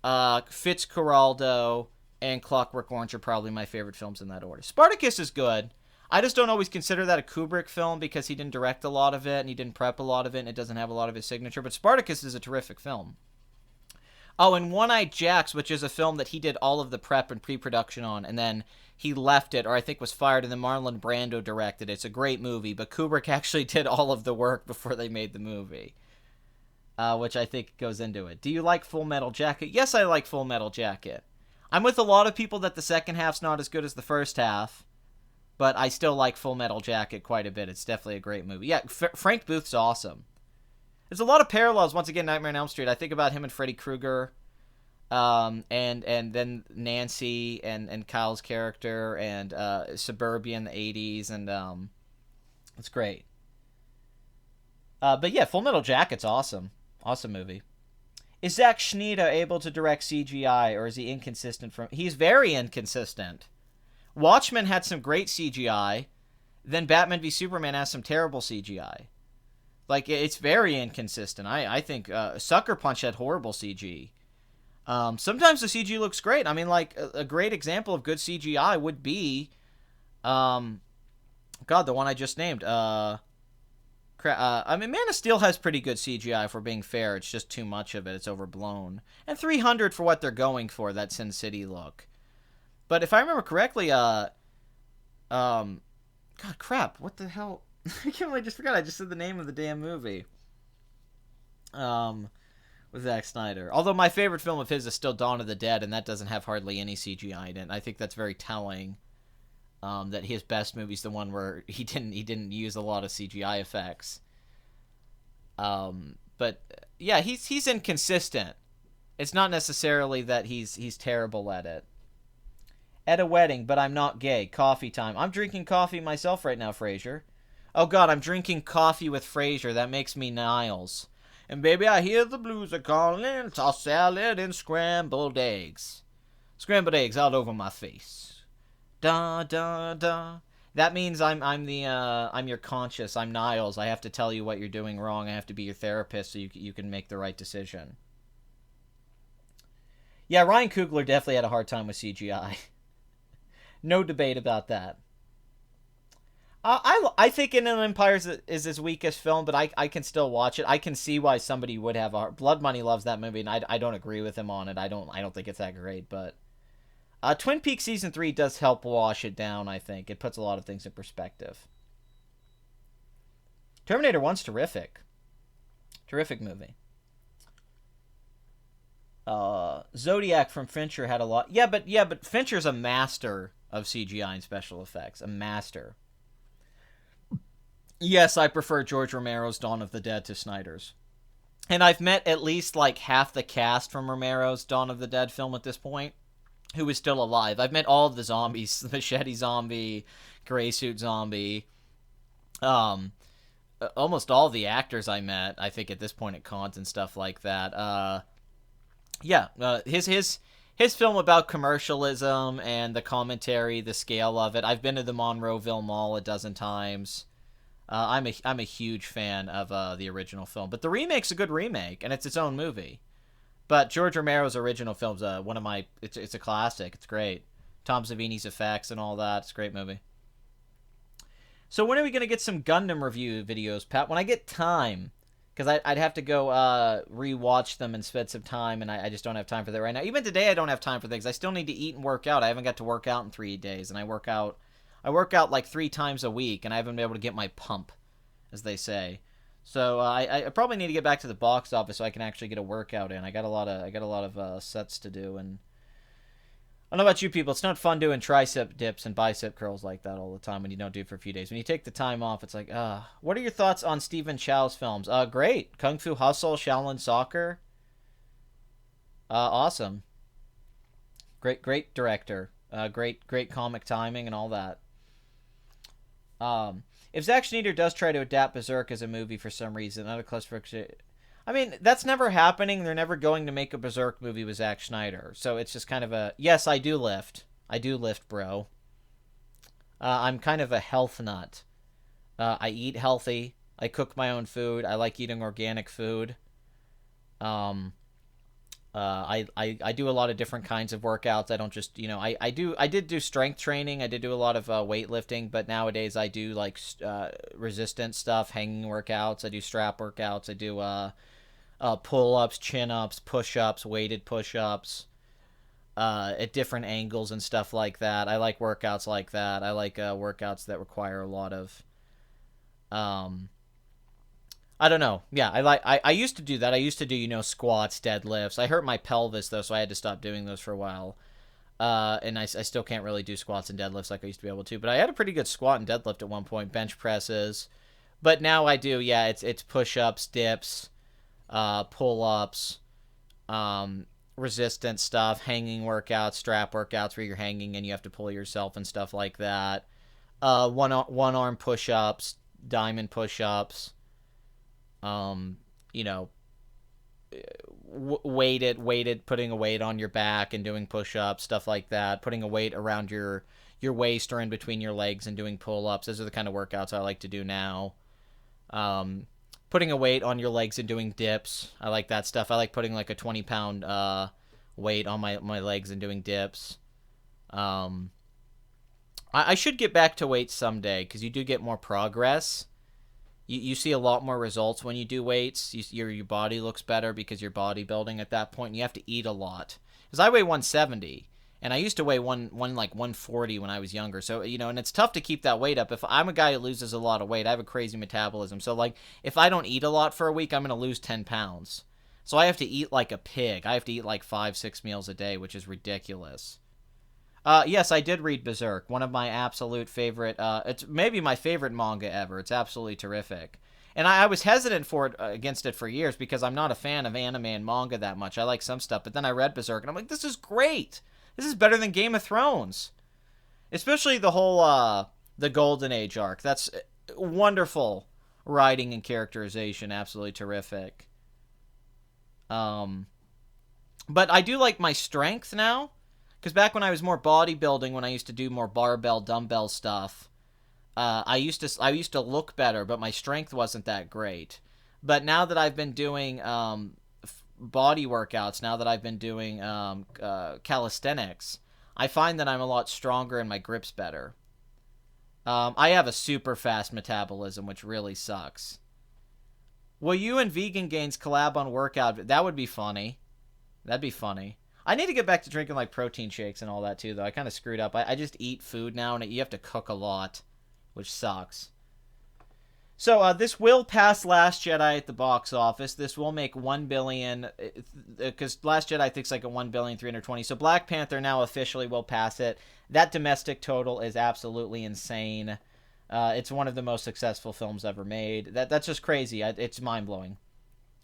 Fitzcarraldo, and Clockwork Orange are probably my favorite films in that order. Spartacus is good. I just don't always consider that a Kubrick film because he didn't direct a lot of it and he didn't prep a lot of it and it doesn't have a lot of his signature. But Spartacus is a terrific film. Oh, and One-Eyed Jacks, which is a film that he did all of the prep and pre-production on, and then he left it, or I think was fired, and then Marlon Brando directed it. It's a great movie, but Kubrick actually did all of the work before they made the movie, which I think goes into it. Do you like Full Metal Jacket? Yes, I like Full Metal Jacket. I'm with a lot of people that the second half's not as good as the first half, but I still like Full Metal Jacket quite a bit. It's definitely a great movie. Yeah, Frank Booth's awesome. There's a lot of parallels, once again, Nightmare on Elm Street. I think about him and Freddy Krueger, and then Nancy and Kyle's character, and Suburbia in the 80s, and it's great. But yeah, Full Metal Jacket's awesome. Awesome movie. Is Zack Snyder able to direct CGI, or is he inconsistent from... He's very inconsistent. Watchmen had some great CGI, then Batman v Superman has some terrible CGI. Like, it's very inconsistent. I think Sucker Punch had horrible CG. Sometimes the CG looks great. I mean, like, a great example of good CGI would be, God, the one I just named. I mean, Man of Steel has pretty good CGI, if we're being fair. It's just too much of it. It's overblown. And 300 for what they're going for, that Sin City look. But if I remember correctly, God, crap, what the hell? I can't believe I just forgot. I just said the name of the damn movie. With Zack Snyder. Although my favorite film of his is still Dawn of the Dead, and that doesn't have hardly any CGI in it. I think that's very telling. That his best movie's the one where he didn't use a lot of CGI effects. But yeah, he's inconsistent. It's not necessarily that he's terrible at it. At a wedding, but I'm not gay. Coffee time. I'm drinking coffee myself right now, Frasier. Oh God, I'm drinking coffee with Frasier. That makes me Niles. And baby, I hear the blues are calling. Tossed salad and scrambled eggs. Scrambled eggs all over my face. Da da da. That means I'm your conscience. I'm Niles. I have to tell you what you're doing wrong. I have to be your therapist so you can make the right decision. Yeah, Ryan Coogler definitely had a hard time with CGI. No debate about that. I think Inland Empire is his weakest film, but I can still watch it. I can see why somebody would have a Blood Money loves that movie, and I don't agree with him on it. I don't think it's that great, but Twin Peaks Season 3 does help wash it down, I think. It puts a lot of things in perspective. Terminator 1's terrific. Terrific movie. Zodiac from Fincher had a lot. Yeah, but Fincher's a master of CGI and special effects. A master. Yes, I prefer George Romero's Dawn of the Dead to Snyder's. And I've met at least like half the cast from Romero's Dawn of the Dead film at this point, who is still alive. I've met all of the zombies, the machete zombie, gray suit zombie, almost all the actors I met, I think at this point at cons and stuff like that. His film about commercialism and the commentary, the scale of it. I've been to the Monroeville Mall a dozen times. I'm a huge fan of the original film, but the remake's a good remake, and it's its own movie. But George Romero's original film's one of my. It's a classic. It's great. Tom Savini's effects and all that. It's a great movie. So when are we gonna get some Gundam review videos, Pat? When I get time, because I'd have to go rewatch them and spend some time, and I just don't have time for that right now. Even today, I don't have time for things. I still need to eat and work out. I haven't got to work out in 3 days, and I work out like 3 times a week, and I haven't been able to get my pump, as they say. So I probably need to get back to the box office so I can actually get a workout in. I got a lot of sets to do, and I don't know about you people. It's not fun doing tricep dips and bicep curls like that all the time when you don't do it for a few days. When you take the time off, it's like, what are your thoughts on Stephen Chow's films? Great. Kung Fu Hustle, Shaolin Soccer. Awesome. Great director. Great comic timing and all that. If Zack Snyder does try to adapt Berserk as a movie for some reason, not a classification. I mean, that's never happening. They're never going to make a Berserk movie with Zack Snyder. So it's just kind of a... Yes, I do lift. I do lift, bro. I'm kind of a health nut. I eat healthy. I cook my own food. I like eating organic food. I do a lot of different kinds of workouts. I don't just, I did do strength training. I did do a lot of weightlifting, but nowadays I do like resistance stuff, hanging workouts. I do strap workouts. I do pull-ups, chin-ups, push-ups, weighted push-ups at different angles and stuff like that. I like workouts like that. I like workouts that require a lot of um, I don't know. Yeah, I used to do that. I used to do, squats, deadlifts. I hurt my pelvis though, so I had to stop doing those for a while. And I still can't really do squats and deadlifts like I used to be able to. But I had a pretty good squat and deadlift at one point, bench presses. But now I do, yeah, it's push-ups, dips, pull-ups, resistance stuff, hanging workouts, strap workouts where you're hanging and you have to pull yourself and stuff like that. One arm push-ups, diamond push-ups. Um, you know, weighted, putting a weight on your back and doing push-ups, stuff like that. Putting a weight around your waist or in between your legs and doing pull-ups. Those are the kind of workouts I like to do now. Putting a weight on your legs and doing dips. I like that stuff. I like putting like a 20-pound weight on my legs and doing dips. I should get back to weights someday because you do get more progress. You see a lot more results when you do weights. Your body looks better because you're bodybuilding at that point. And you have to eat a lot. Because I weigh 170, and I used to weigh like 140 when I was younger. So, and it's tough to keep that weight up. If I'm a guy who loses a lot of weight, I have a crazy metabolism. So, like, if I don't eat a lot for a week, I'm going to lose 10 pounds. So I have to eat like a pig. I have to eat like 5-6 meals a day, which is ridiculous. Yes, I did read Berserk, one of my absolute favorite, it's maybe my favorite manga ever. It's absolutely terrific. And I was hesitant against it for years because I'm not a fan of anime and manga that much. I like some stuff, but then I read Berserk and I'm like, this is great. This is better than Game of Thrones. Especially the whole, the Golden Age arc. That's wonderful writing and characterization. Absolutely terrific. But I do like my strength now. Because back when I was more bodybuilding, when I used to do more barbell, dumbbell stuff, I used to look better, but my strength wasn't that great. But now that I've been doing body workouts, now that I've been doing calisthenics, I find that I'm a lot stronger and my grip's better. I have a super fast metabolism, which really sucks. Will you and Vegan Gains collab on workout? That would be funny. That'd be funny. I need to get back to drinking like protein shakes and all that too, though. I kind of screwed up. I just eat food now, and you have to cook a lot, which sucks. So this will pass Last Jedi at the box office. This will make 1 billion, because Last Jedi I think is like a 1,320,000,000. So Black Panther now officially will pass it. That domestic total is absolutely insane. It's one of the most successful films ever made. That's just crazy. It's mind blowing.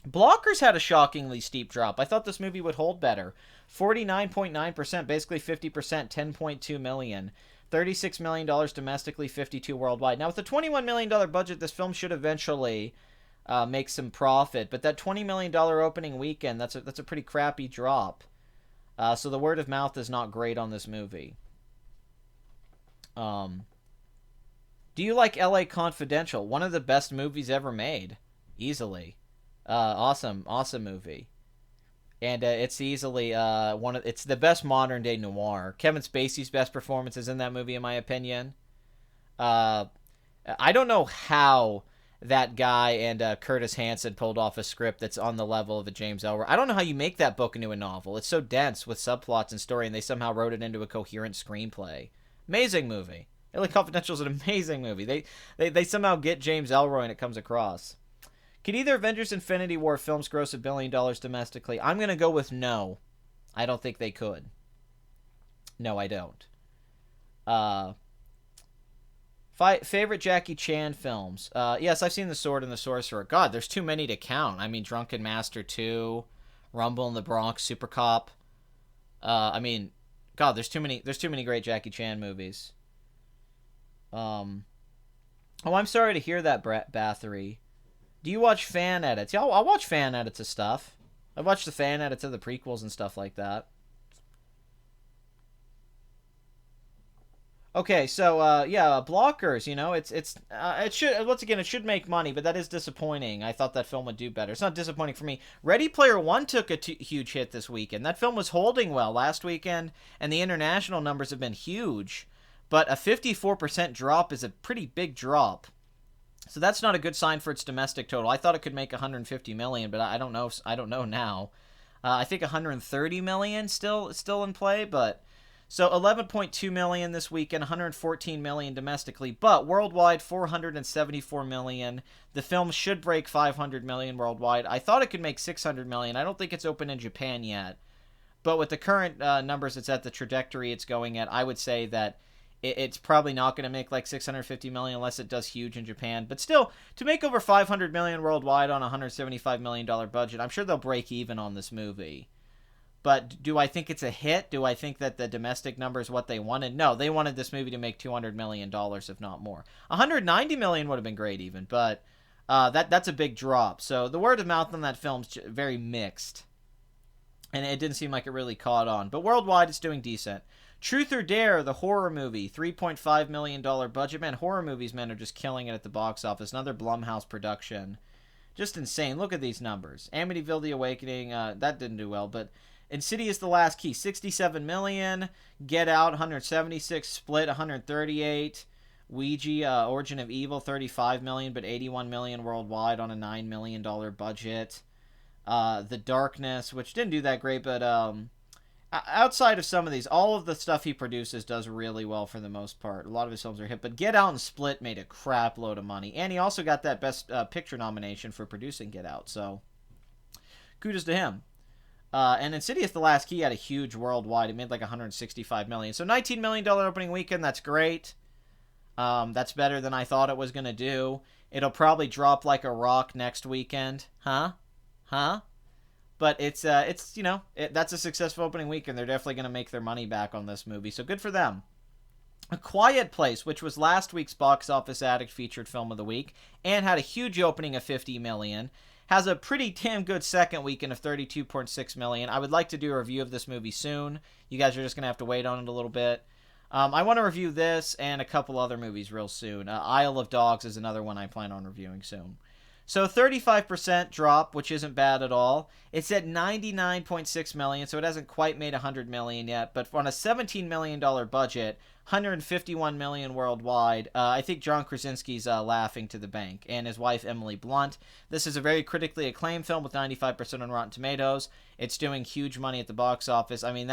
Blockers had a shockingly steep drop. I thought this movie would hold better. 49.9%, basically 50%, 10.2 million. $36 million domestically, 52 worldwide. Now, with a $21 million budget, this film should eventually make some profit. But that $20 million opening weekend, that's a pretty crappy drop. So the word of mouth is not great on this movie. Do you like LA Confidential? One of the best movies ever made. Easily. Awesome movie. And it's easily it's the best modern day noir. Kevin Spacey's best performance is in that movie, in my opinion. I don't know how that guy and Curtis Hanson pulled off a script that's on the level of a James Ellroy. I don't know how you make that book into a novel. It's so dense with subplots and story, and they somehow wrote it into a coherent screenplay. Amazing movie. LA Confidential is an amazing movie. They somehow get James Ellroy and it comes across. Could either Avengers Infinity War films gross $1 billion domestically? I'm going to go with no. I don't think they could. No, I don't. Favorite Jackie Chan films? Yes, I've seen The Sword and the Sorcerer. God, there's too many to count. I mean, Drunken Master 2, Rumble in the Bronx, Super Cop. I mean, God, there's too many great Jackie Chan movies. Oh, I'm sorry to hear that, Bathory. Do you watch fan edits? Yeah, I'll watch fan edits of stuff. I watch the fan edits of the prequels and stuff like that. Okay, so yeah, blockers. It should once again it should make money, but that is disappointing. I thought that film would do better. It's not disappointing for me. Ready Player One took a huge hit this weekend. That film was holding well last weekend, and the international numbers have been huge. But a 54% drop is a pretty big drop. So that's not a good sign for its domestic total. I thought it could make 150 million, but I don't know. I don't know now. I think 130 million still in play, but so 11.2 million this weekend, 114 million domestically, but worldwide 474 million. The film should break 500 million worldwide. I thought it could make 600 million. I don't think it's open in Japan yet, but with the current numbers it's at, the trajectory it's going at, I would say that it's probably not going to make like 650 million unless it does huge in Japan. But still, to make over 500 million worldwide on a $175 million budget, I'm sure they'll break even on this movie. But do I think it's a hit? Do I think that the domestic number is what they wanted? No, they wanted this movie to make $200 million, if not more. 190 million would have been great even, but that's a big drop. So the word of mouth on that film's very mixed. And it didn't seem like it really caught on. But worldwide, it's doing decent. Truth or Dare, the horror movie, $3.5 million budget. Man, horror movies, man, are just killing it at the box office. Another Blumhouse production. Just insane. Look at these numbers. Amityville: The Awakening, that didn't do well, but Insidious: The Last Key, 67 million. Get Out, 176. Split, 138. Ouija, Origin of Evil, 35 million, but 81 million worldwide on a $9 million budget. The Darkness, which didn't do that great, but outside of some of these, all of the stuff he produces does really well for the most part. A lot of his films are hit, but Get Out and Split made a crap load of money, and he also got that Best Picture nomination for producing Get Out, so kudos to him. And Insidious: The Last Key had a huge worldwide. It made like 165 million. So $19 million opening weekend, that's great. That's better than I thought it was going to do. It'll probably drop like a rock next weekend. Huh? But that's a successful opening weekend. They're definitely going to make their money back on this movie, so good for them. A Quiet Place, which was last week's Box Office Addict featured film of the week, and had a huge opening of 50 million, has a pretty damn good second weekend of 32.6 million. I would like to do a review of this movie soon. You guys are just going to have to wait on it a little bit. I want to review this and a couple other movies real soon. Isle of Dogs is another one I plan on reviewing soon. So 35% drop, which isn't bad at all. It's at 99.6 million, so it hasn't quite made 100 million yet, but on a $17 million budget, 151 million worldwide. I think John Krasinski's laughing to the bank, and his wife Emily Blunt. This is a very critically acclaimed film with 95% on Rotten Tomatoes. It's doing huge money at the box office. I mean,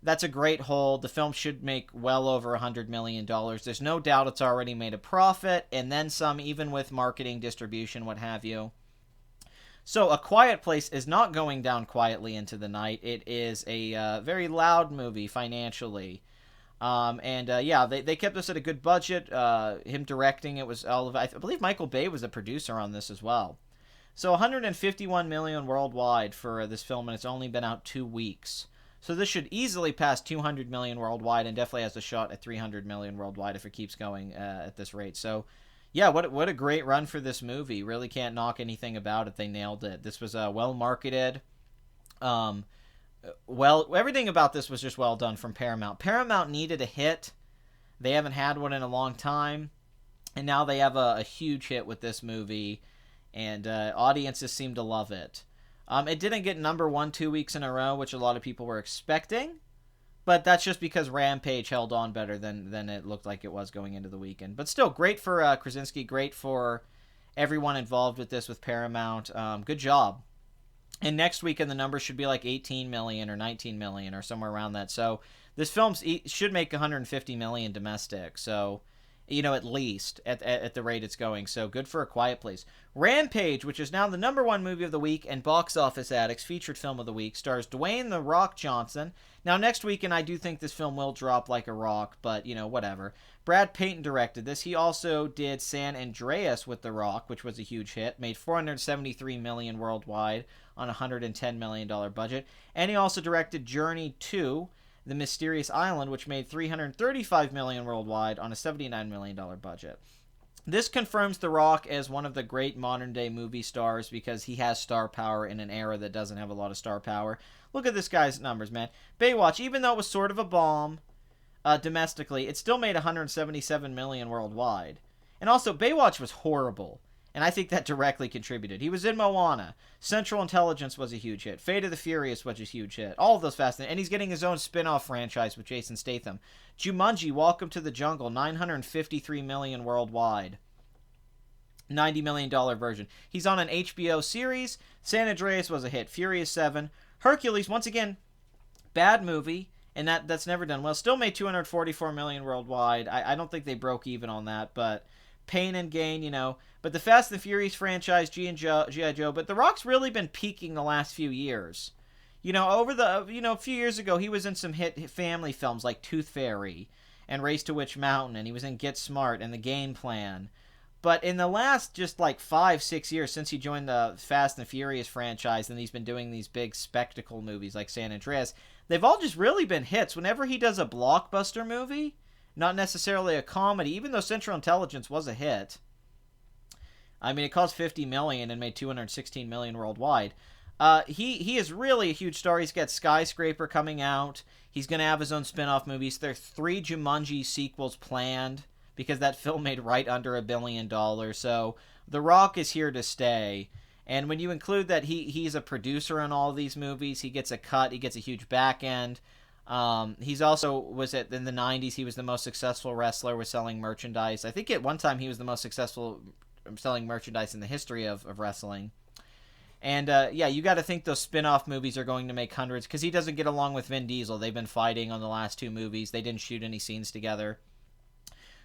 that's a great hold. The film should make well over $100 million. There's no doubt it's already made a profit, and then some, even with marketing, distribution, what have you. So A Quiet Place is not going down quietly into the night. It is a very loud movie financially. They kept us at a good budget. Him directing it was all of, I believe Michael Bay was a producer on this as well. So 151 million worldwide for this film, and it's only been out 2 weeks. So this should easily pass 200 million worldwide, and definitely has a shot at 300 million worldwide if it keeps going at this rate. So, yeah, what a great run for this movie. Really can't knock anything about it. They nailed it. This was well marketed. Everything about this was just well done from Paramount. Paramount needed a hit. They haven't had one in a long time, and now they have a huge hit with this movie, and audiences seem to love it. It didn't get number 1 2 weeks in a row, which a lot of people were expecting, but that's just because Rampage held on better than it looked like it was going into the weekend. But still, great for Krasinski, great for everyone involved with this with Paramount. Good job. And next weekend, the numbers should be like 18 million or 19 million or somewhere around that. So this film should make 150 million domestic. So, at least at the rate it's going. So good for A Quiet Place. Rampage, which is now the number 1 movie of the week and Box Office Addict's featured film of the week, stars Dwayne "The Rock" Johnson. Now, next weekend, I do think this film will drop like a rock, but, whatever. Brad Payton directed this. He also did San Andreas with The Rock, which was a huge hit. Made 473 million worldwide on a $110 million budget. And he also directed Journey 2, The Mysterious Island, which made $335 million worldwide on a $79 million budget. This confirms The Rock as one of the great modern-day movie stars because he has star power in an era that doesn't have a lot of star power. Look at this guy's numbers, man. Baywatch, even though it was sort of a bomb, domestically. It still made 177 million worldwide. And also, Baywatch was horrible, and I think that directly contributed. He was in Moana. Central Intelligence was a huge hit. Fate of the Furious was a huge hit. All of those fascinating. And he's getting his own spin-off franchise with Jason Statham. Jumanji, Welcome to the Jungle, 953 million worldwide. $90 million version. He's on an HBO series. San Andreas was a hit. Furious 7. Hercules, once again, bad movie, and that's never done well. Still made 244 million worldwide. I don't think they broke even on that, but Pain and Gain, you know. But the Fast and Furious franchise, G.I. Joe, but The Rock's really been peaking the last few years. You know, a few years ago, he was in some hit family films like Tooth Fairy and Race to Witch Mountain, and he was in Get Smart and The Game Plan. But in the last just like 5-6 years since he joined the Fast and Furious franchise, and he's been doing these big spectacle movies like San Andreas, they've all just really been hits. Whenever he does a blockbuster movie, not necessarily a comedy, even though Central Intelligence was a hit. I mean, it cost $50 million and made $216 million worldwide. He is really a huge star. He's got Skyscraper coming out. He's going to have his own spin-off movies. There are 3 Jumanji sequels planned, because that film made right under $1 billion. So The Rock is here to stay. And when you include that he's a producer in all of these movies, he gets a cut, he gets a huge back end. He's also in the 90s, he was the most successful wrestler with selling merchandise. I think at one time he was the most successful selling merchandise in the history of wrestling. And yeah, you got to think those spin-off movies are going to make hundreds, because he doesn't get along with Vin Diesel. They've been fighting on the last 2 movies. They didn't shoot any scenes together.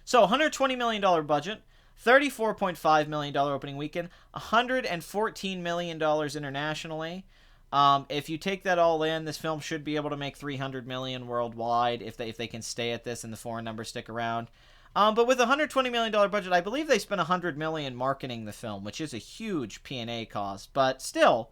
So, $120 million budget, $34.5 million opening weekend, $114 million internationally. If you take that all in, this film should be able to make $300 million worldwide if they can stay at this and the foreign numbers stick around. But with a $120 million budget, I believe they spent $100 million marketing the film, which is a huge P&A cost. But still,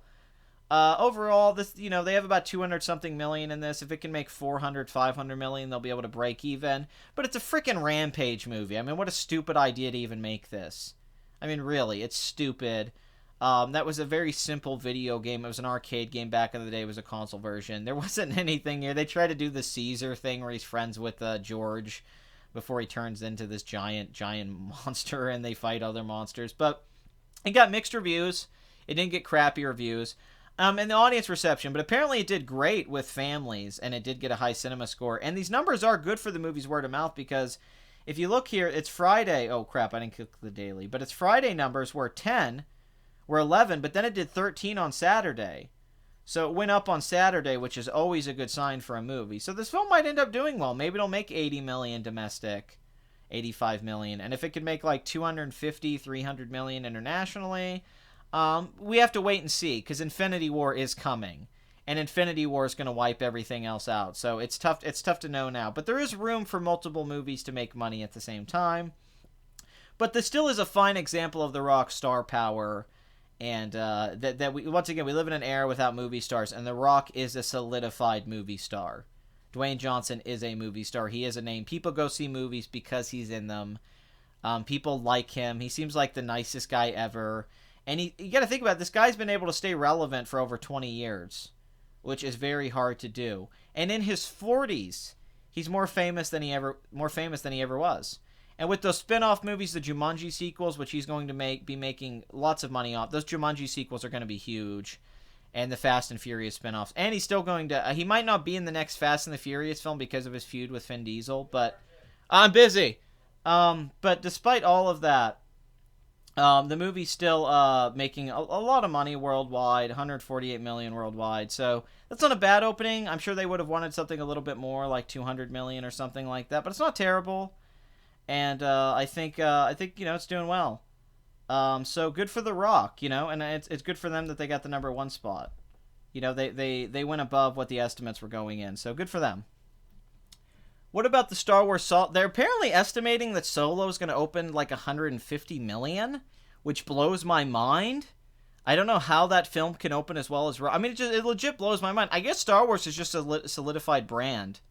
overall, this they have about 200-something million in this. If it can make 500 million, they'll be able to break even. But it's a freaking Rampage movie. I mean, what a stupid idea to even make this. I mean, really, it's stupid. That was a very simple video game. It was an arcade game back in the day. It was a console version. There wasn't anything here. They tried to do the Caesar thing where he's friends with George before he turns into this giant monster and they fight other monsters. But it got mixed reviews. It didn't get crappy reviews. And the audience reception, but apparently it did great with families, and it did get a high cinema score. And these numbers are good for the movie's word of mouth, because if you look here, it's Friday. Oh, crap, I didn't click the daily. But it's Friday numbers were 11, but then it did 13 on Saturday. So it went up on Saturday, which is always a good sign for a movie. So this film might end up doing well. Maybe it'll make 80 million domestic, 85 million. And if it could make like 250, 300 million internationally, we have to wait and see, because Infinity War is coming. And Infinity War is going to wipe everything else out. So it's tough to know now. But there is room for multiple movies to make money at the same time. But this still is a fine example of The Rock's star power. And that we once again, we live in an era without movie stars, and The Rock is a solidified movie star. Dwayne Johnson is a movie star. He is a name. People go see movies because he's in them. People like him. He seems like the nicest guy ever. And you got to think about it, this guy's been able to stay relevant for over 20 years, which is very hard to do. And in his 40s, he's more famous than he ever was. And with those spin-off movies, the Jumanji sequels, which he's going to be making lots of money off, those Jumanji sequels are going to be huge. And the Fast and Furious spin-offs. And he's still going to... he might not be in the next Fast and the Furious film because of his feud with Vin Diesel, but... I'm busy! But despite all of that, the movie's still making a lot of money worldwide, 148 million worldwide. So that's not a bad opening. I'm sure they would have wanted something a little bit more, like 200 million or something like that. But it's not terrible. And I think it's doing well. So good for The Rock, and it's good for them that they got the number 1 spot. They went above what the estimates were going in, so good for them. What about the Star Wars Solo? They're apparently estimating that Solo is going to open like 150 million, which blows my mind. I don't know how that film can open as well as... I mean, it legit blows my mind. I guess Star Wars is just a solidified brand.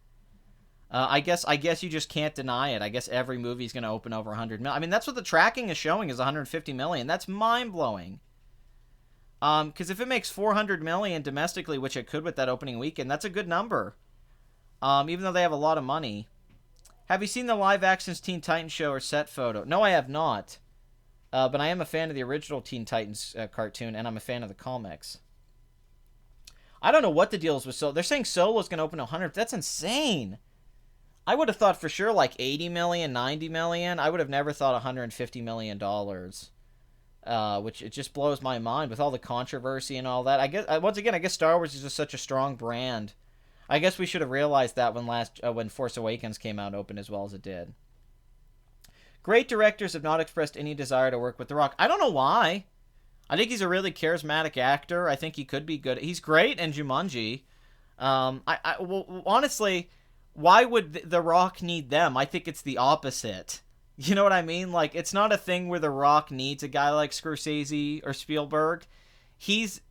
I guess you just can't deny it. I guess every movie is going to open over 100 million. I mean, that's what the tracking is showing, is 150 million. That's mind-blowing. Because if it makes 400 million domestically, which it could with that opening weekend, that's a good number. Even though they have a lot of money. Have you seen the live actions Teen Titans show or set photo? No, I have not. But I am a fan of the original Teen Titans cartoon, and I'm a fan of the comics. I don't know what the deal is with Solo. They're saying Solo's going to open 100. That's insane. I would have thought for sure like 80 million, 90 million. I would have never thought $150 million. Which it just blows my mind with all the controversy and all that. I guess once again, I guess Star Wars is just such a strong brand. I guess we should have realized that when Force Awakens came out and opened as well as it did. Great directors have not expressed any desire to work with The Rock. I don't know why. I think he's a really charismatic actor. I think he could be good. He's great in Jumanji. Well, honestly, why would The Rock need them? I think it's the opposite. You know what I mean? Like, it's not a thing where The Rock needs a guy like Scorsese or Spielberg. He's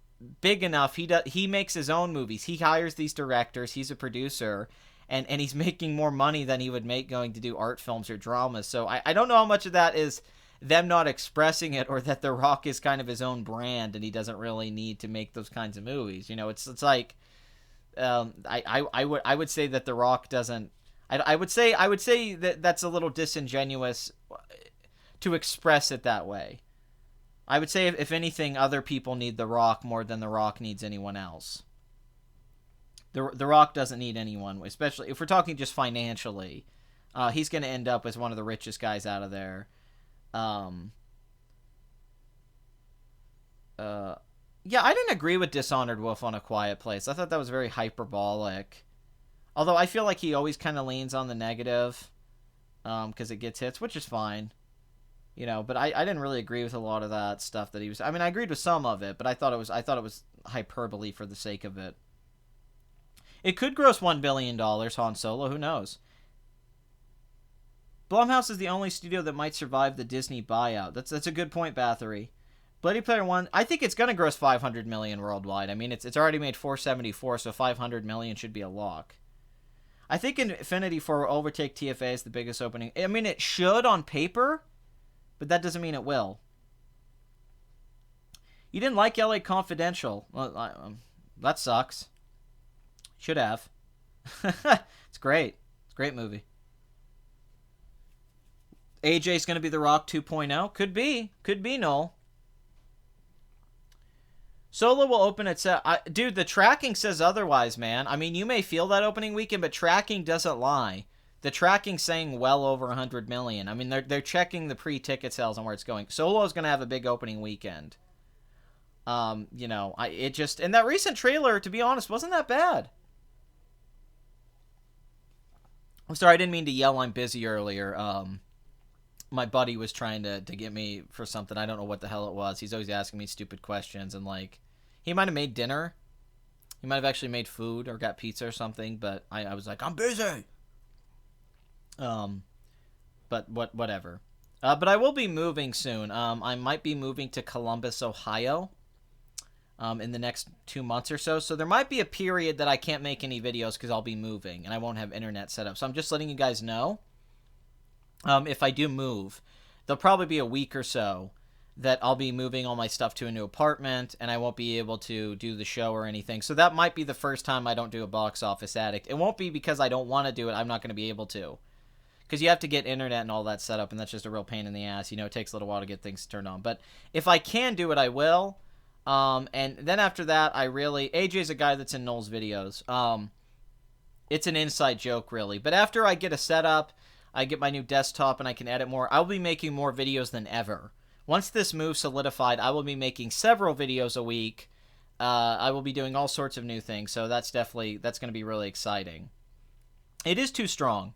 big enough. He makes his own movies. He hires these directors. He's a producer. And he's making more money than he would make going to do art films or dramas. So I don't know how much of that is them not expressing it, or that The Rock is kind of his own brand and he doesn't really need to make those kinds of movies. You know, it's like I would say that The Rock doesn't. I would say that that's a little disingenuous to express it that way. I would say if anything, other people need The Rock more than The Rock needs anyone else. The Rock doesn't need anyone, especially if we're talking just financially. He's going to end up as one of the richest guys out of there. Yeah, I didn't agree with Dishonored Wolf on A Quiet Place. I thought that was very hyperbolic. Although I feel like he always kind of leans on the negative, because it gets hits, which is fine. You know, but I didn't really agree with a lot of that stuff that he was. I mean, I agreed with some of it, but I thought it was hyperbole for the sake of it. It could gross $1 billion, Han Solo. Who knows? Blumhouse is the only studio that might survive the Disney buyout. That's a good point, Bathory. Bloody Player 1, I think it's going to gross $500 million worldwide. I mean, it's already made $474, so $500 million should be a lock. I think Infinity 4 will overtake TFA as the biggest opening. I mean, it should on paper, but that doesn't mean it will. You didn't like LA Confidential. Well, that sucks. Should have. It's great. It's a great movie. AJ's going to be The Rock 2.0? Could be. Could be, Noel. Solo will open at... Dude, the tracking says otherwise, man. I mean, you may feel that opening weekend, but tracking doesn't lie. The tracking's saying well over 100 million. I mean, they're checking the pre-ticket sales on where it's going. Solo's going to have a big opening weekend. You know, and that recent trailer, to be honest, wasn't that bad. I'm sorry, I didn't mean to yell I'm busy earlier. My buddy was trying to get me for something. I don't know what the hell it was. He's always asking me stupid questions, and like, he might have made dinner. He might have actually made food or got pizza or something, but I was like, I'm busy. But whatever. But I will be moving soon. I might be moving to Columbus, Ohio, in the next 2 months or so. So there might be a period that I can't make any videos because I'll be moving and I won't have internet set up. So I'm just letting you guys know. If I do move, there'll probably be a week or so that I'll be moving all my stuff to a new apartment and I won't be able to do the show or anything. So that might be the first time I don't do a Box Office Addict. It won't be because I don't want to do it. I'm not going to be able to. Because you have to get internet and all that set up, and that's just a real pain in the ass. You know, it takes a little while to get things turned on. But if I can do it, I will. And then after that, AJ's a guy that's in Noel's videos. It's an inside joke, really. But after I get a setup, I get my new desktop, and I can edit more, I'll be making more videos than ever. Once this move solidified, I will be making several videos a week. I will be doing all sorts of new things, so that's going to be really exciting. It is too strong.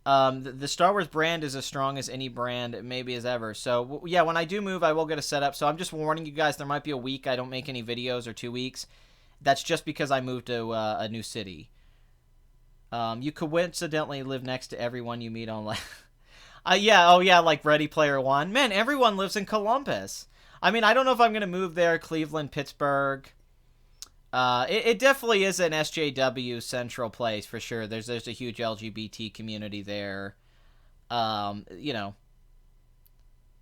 The Star Wars brand is as strong as any brand, maybe as ever. So, yeah, when I do move, I will get a setup. So I'm just warning you guys, there might be a week I don't make any videos, or 2 weeks. That's just because I moved to a new city. You coincidentally live next to everyone you meet online. Yeah, like Ready Player One. Man, everyone lives in Columbus. I mean, I don't know if I'm going to move there, Cleveland, Pittsburgh. It definitely is an SJW central place for sure. There's a huge LGBT community there. You know.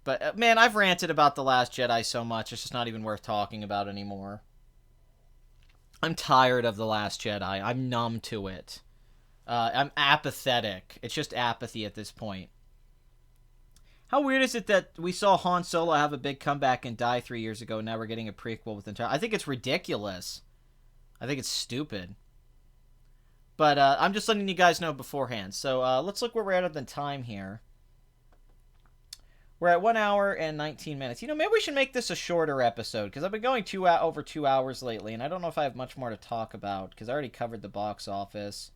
But, man, I've ranted about The Last Jedi so much, it's just not even worth talking about anymore. I'm tired of The Last Jedi. I'm numb to it. I'm apathetic. It's just apathy at this point. How weird is it that we saw Han Solo have a big comeback and die 3 years ago, and now we're getting a prequel with entire... I think it's ridiculous. I think it's stupid. But I'm just letting you guys know beforehand. So let's look where we're at on the time here. We're at 1 hour and 19 minutes. You know, maybe we should make this a shorter episode, because I've been going over 2 hours lately, and I don't know if I have much more to talk about, because I already covered the box office,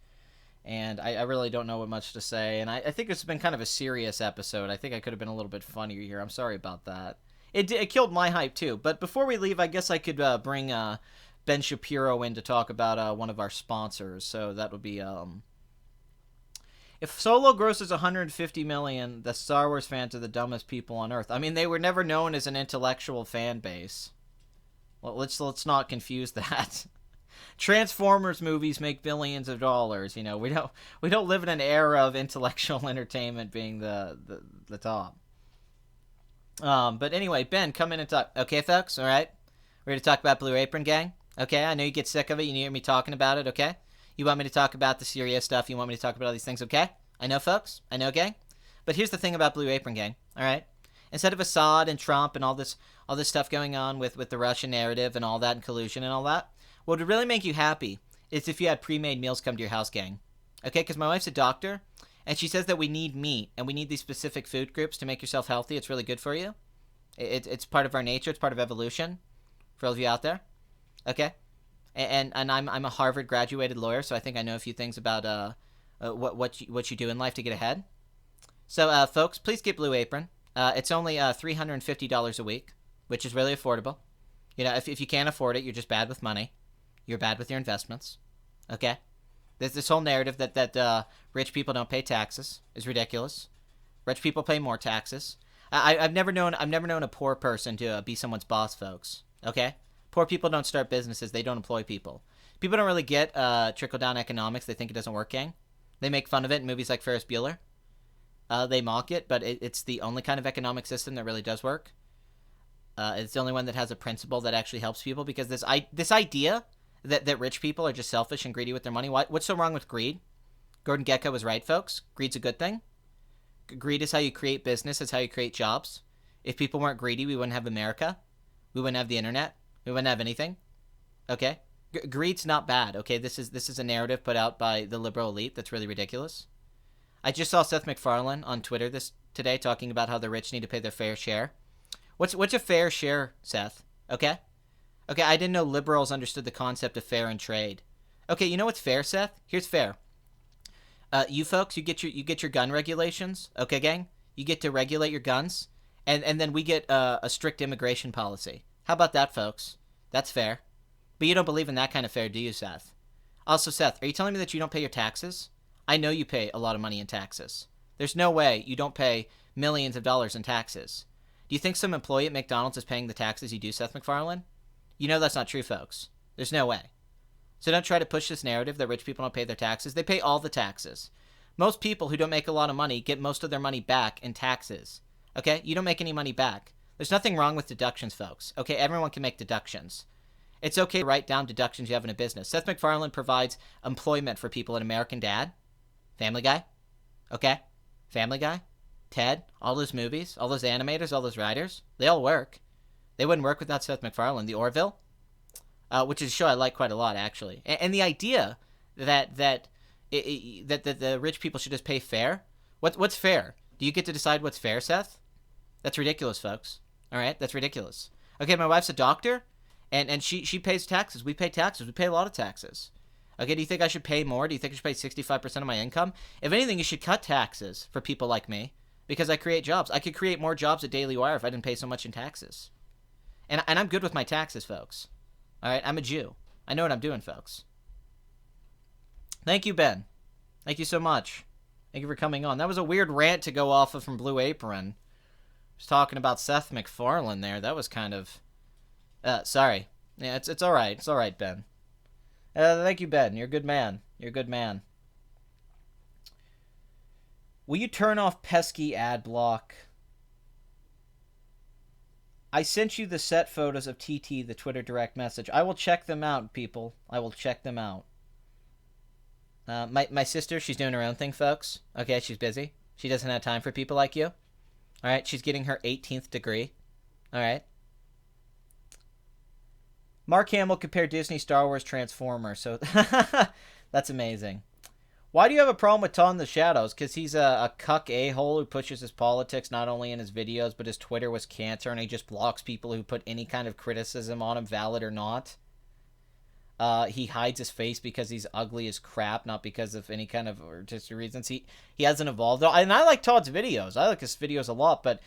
and I really don't know what much to say, and I think it's been kind of a serious episode. I think I could have been a little bit funnier here. I'm sorry about that. It killed my hype, too. But before we leave, I guess I could bring Ben Shapiro in to talk about one of our sponsors. So that would be... If Solo grosses 150 million, the Star Wars fans are the dumbest people on Earth. I mean, they were never known as an intellectual fan base. Well, let's not confuse that. Transformers movies make billions of dollars. You know, we don't live in an era of intellectual entertainment being the top. But anyway, Ben, come in and talk. Okay, folks, all right? We're going to talk about Blue Apron Gang. Okay, I know you get sick of it. You hear me talking about it, okay? You want me to talk about the serious stuff. You want me to talk about all these things, okay? I know, folks. I know, gang. But here's the thing about Blue Apron Gang, all right? Instead of Assad and Trump and all this stuff going on with the Russian narrative and all that and collusion and all that, what would really make you happy is if you had pre-made meals come to your house, gang. Okay, because my wife's a doctor, and she says that we need meat, and we need these specific food groups to make yourself healthy. It's really good for you. It's part of our nature. It's part of evolution for all of you out there. Okay? And I'm a Harvard graduated lawyer, so I think I know a few things about what you do in life to get ahead. So, folks, please get Blue Apron. It's only $350 a week, which is really affordable. You know, if you can't afford it, you're just bad with money. You're bad with your investments. Okay? There's this whole narrative that rich people don't pay taxes is ridiculous. Rich people pay more taxes. I've never known a poor person to be someone's boss, folks. Okay? Poor people don't start businesses. They don't employ people. People don't really get trickle-down economics. They think it doesn't work, gang. They make fun of it in movies like Ferris Bueller. They mock it, but it's the only kind of economic system that really does work. It's the only one that has a principle that actually helps people, because this idea that rich people are just selfish and greedy with their money. What's so wrong with greed? Gordon Gekko was right, folks. Greed's a good thing. Greed is how you create business. It's how you create jobs. If people weren't greedy, we wouldn't have America. We wouldn't have the internet. We wouldn't have anything. Okay? Greed's not bad. Okay? This is a narrative put out by the liberal elite that's really ridiculous. I just saw Seth MacFarlane on Twitter today talking about how the rich need to pay their fair share. What's a fair share, Seth? Okay? Okay, I didn't know liberals understood the concept of fair and trade. Okay, you know what's fair, Seth? Here's fair. You folks, you get your gun regulations. Okay, gang? You get to regulate your guns, and then we get a strict immigration policy. How about that, folks? That's fair. But you don't believe in that kind of fair, do you, Seth? Also, Seth, are you telling me that you don't pay your taxes? I know you pay a lot of money in taxes. There's no way you don't pay millions of dollars in taxes. Do you think some employee at McDonald's is paying the taxes you do, Seth MacFarlane? You know that's not true, folks. There's no way. So don't try to push this narrative that rich people don't pay their taxes. They pay all the taxes. Most people who don't make a lot of money get most of their money back in taxes. Okay? You don't make any money back. There's nothing wrong with deductions, folks. Okay? Everyone can make deductions. It's okay to write down deductions you have in a business. Seth MacFarlane provides employment for people in American Dad, Family Guy, okay? Family Guy, Ted, all those movies, all those animators, all those writers, they all work. They wouldn't work without Seth MacFarlane. The Orville, which is a show I like quite a lot, actually. And the idea that the rich people should just pay fair. What's fair? Do you get to decide what's fair, Seth? That's ridiculous, folks. All right, that's ridiculous. Okay, my wife's a doctor, and she pays taxes. We pay taxes. We pay a lot of taxes. Okay, do you think I should pay more? Do you think I should pay 65% of my income? If anything, you should cut taxes for people like me, because I create jobs. I could create more jobs at Daily Wire if I didn't pay so much in taxes. And I'm good with my taxes, folks. All right, I'm a Jew. I know what I'm doing, folks. Thank you, Ben. Thank you so much. Thank you for coming on. That was a weird rant to go off of from Blue Apron. I was talking about Seth MacFarlane there. That was kind of... sorry. Yeah, it's all right. It's all right, Ben. Thank you, Ben. You're a good man. You're a good man. Will you turn off pesky ad block? I sent you the set photos of TT, the Twitter direct message. I will check them out, people. I will check them out. My sister, she's doing her own thing, folks. Okay, she's busy. She doesn't have time for people like you. All right, she's getting her 18th degree. All right. Mark Hamill compared Disney, Star Wars, Transformers. So that's amazing. Why do you have a problem with Todd in the Shadows? Because he's a cuck a-hole who pushes his politics not only in his videos, but his Twitter was cancer, and he just blocks people who put any kind of criticism on him, valid or not. He hides his face because he's ugly as crap, not because of any kind of artistic reasons. He hasn't evolved. And I like Todd's videos. I like his videos a lot, but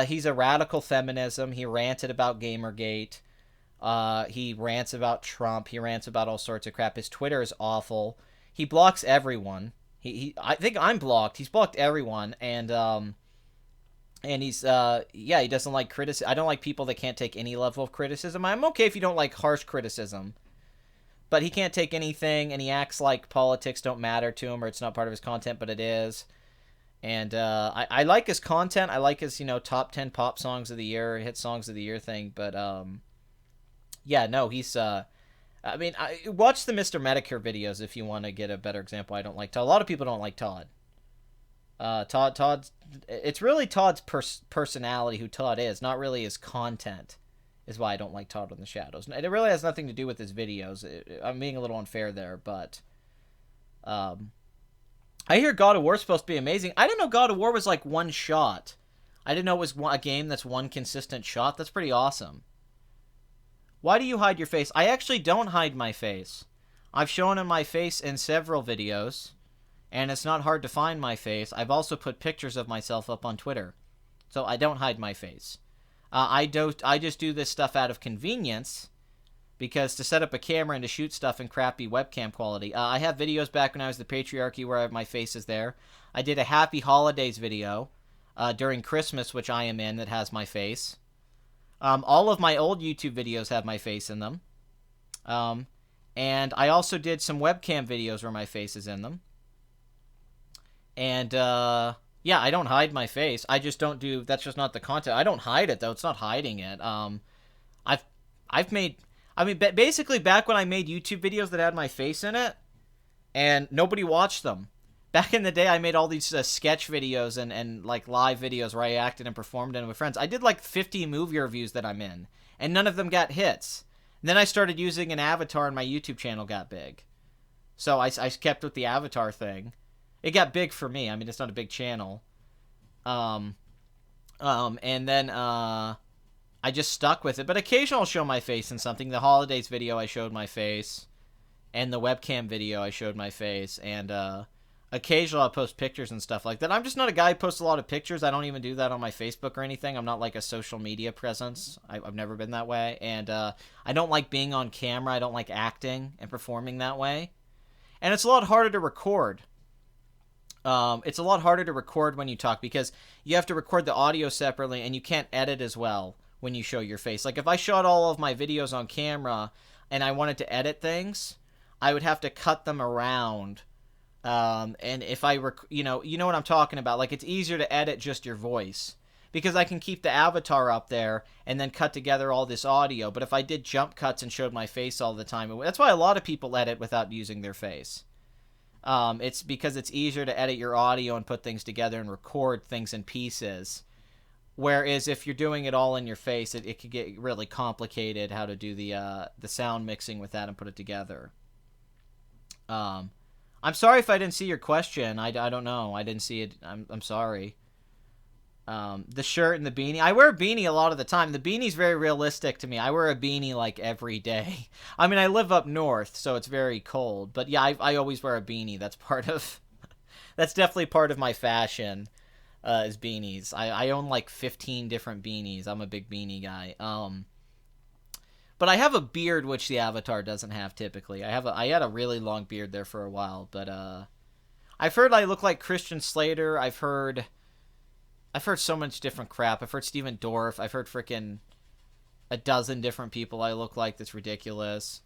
he's a radical feminism. He ranted about Gamergate. He rants about Trump. He rants about all sorts of crap. His Twitter is awful. He blocks everyone. I think I'm blocked. He's blocked everyone, and he's he doesn't like criticism. I don't like people that can't take any level of criticism. I'm okay if you don't like harsh criticism, but he can't take anything, and he acts like politics don't matter to him or it's not part of his content, but it is. And I like his content. I like his top 10 pop songs of the year, hit songs of the year thing, but he's watch the Mr. Medicare videos if you want to get a better example. I don't like Todd. A lot of people don't like Todd. It's really Todd's personality, who Todd is, not really his content, is why I don't like Todd in the Shadows. It really has nothing to do with his videos. I'm being a little unfair there, but I hear God of War is supposed to be amazing. I didn't know God of War was like one shot. I didn't know it was a game that's one consistent shot. That's pretty awesome. Why do you hide your face? I actually don't hide my face. I've shown him my face in several videos, and it's not hard to find my face. I've also put pictures of myself up on Twitter, so I don't hide my face. I just do this stuff out of convenience, because to set up a camera and to shoot stuff in crappy webcam quality. I have videos back when I was the Patriarchy where my face is there. I did a Happy Holidays video during Christmas, which I am in, that has my face. All of my old YouTube videos have my face in them. And I also did some webcam videos where my face is in them. And, I don't hide my face. I just don't do... That's just not the content. I don't hide it, though. It's not hiding it. I've made... basically, back when I made YouTube videos that had my face in it, and nobody watched them. Back in the day, I made all these sketch videos and like live videos where I acted and performed in with friends. I did like 50 movie reviews that I'm in, and none of them got hits. And then I started using an avatar, and my YouTube channel got big. So I kept with the avatar thing. It got big for me. I mean, it's not a big channel. And then I just stuck with it. But occasionally I'll show my face in something. The holidays video, I showed my face, and the webcam video, I showed my face, and occasionally I'll post pictures and stuff like that. I'm just not a guy who posts a lot of pictures. I don't even do that on my Facebook or anything. I'm not like a social media presence. I've never been that way. And I don't like being on camera. I don't like acting and performing that way. And it's a lot harder to record. It's a lot harder to record when you talk, because you have to record the audio separately, and you can't edit as well when you show your face. Like if I shot all of my videos on camera and I wanted to edit things, I would have to cut them around. And if I, you know what I'm talking about. Like, it's easier to edit just your voice, because I can keep the avatar up there and then cut together all this audio. But if I did jump cuts and showed my face all the time, that's why a lot of people edit without using their face. It's because it's easier to edit your audio and put things together and record things in pieces. Whereas if you're doing it all in your face, it could get really complicated how to do the sound mixing with that and put it together. I'm sorry if I didn't see your question. I don't know. I didn't see it. I'm sorry. The shirt and the beanie. I wear a beanie a lot of the time. The beanie's very realistic to me. I wear a beanie like every day. I mean, I live up north, so it's very cold. But yeah, I always wear a beanie. That's part of... that's definitely part of my fashion, is beanies. I own like 15 different beanies. I'm a big beanie guy. But I have a beard, which the avatar doesn't have typically. I had a really long beard there for a while, but I've heard I look like Christian Slater. I've heard so much different crap. I've heard Steven Dorff. I've heard freaking a dozen different people I look like. That's ridiculous.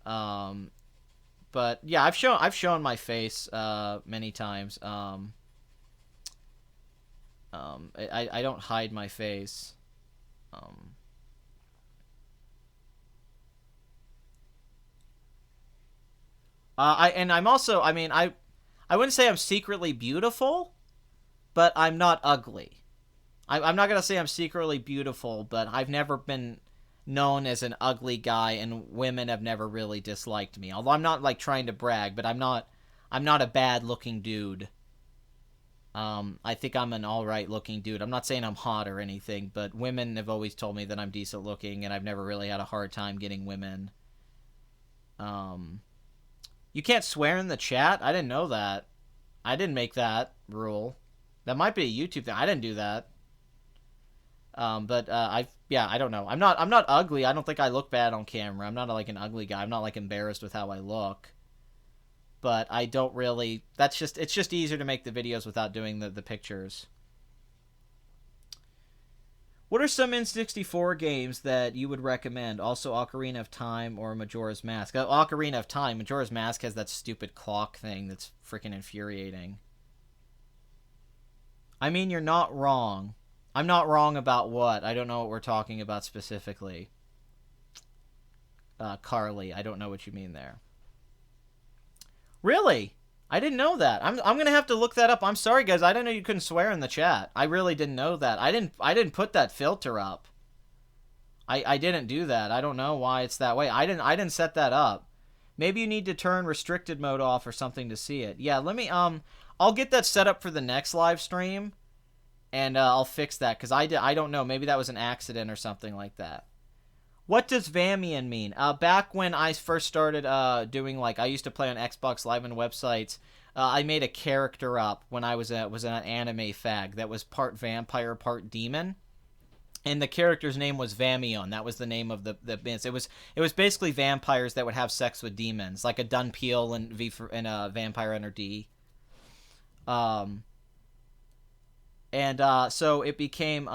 But yeah, I've shown my face many times. I don't hide my face. I'm also, I wouldn't say I'm secretly beautiful, but I'm not ugly. I'm not gonna say I'm secretly beautiful, but I've never been known as an ugly guy, and women have never really disliked me. Although I'm not like trying to brag, but I'm not a bad looking dude. I think I'm an alright looking dude. I'm not saying I'm hot or anything, but women have always told me that I'm decent looking, and I've never really had a hard time getting women. You can't swear in the chat? I didn't know that. I didn't make that rule. That might be a YouTube thing. I didn't do that. I don't know. I'm not ugly. I don't think I look bad on camera. I'm not like an ugly guy. I'm not like embarrassed with how I look. But I don't really, it's just easier to make the videos without doing the pictures. What are some N64 games that you would recommend? Also, Ocarina of Time or Majora's Mask? Ocarina of Time. Majora's Mask has that stupid clock thing that's freaking infuriating. I mean, you're not wrong. I'm not wrong about what? I don't know what we're talking about specifically. Carly, I don't know what you mean there. Really? I didn't know that. I'm gonna have to look that up. I'm sorry, guys. I didn't know you couldn't swear in the chat. I really didn't know that. I didn't put that filter up. I didn't do that. I don't know why it's that way. I didn't set that up. Maybe you need to turn restricted mode off or something to see it. Yeah, let me I'll get that set up for the next live stream, and I'll fix that because I don't know. Maybe that was an accident or something like that. What does Vamian mean? Back when I first started doing, like, I used to play on Xbox Live and websites, I made a character up when I was an anime fag that was part vampire, part demon. And the character's name was Vamion. That was the name of the band. It was basically vampires that would have sex with demons, like a Dunpeel and a Vampire Hunter D. So it became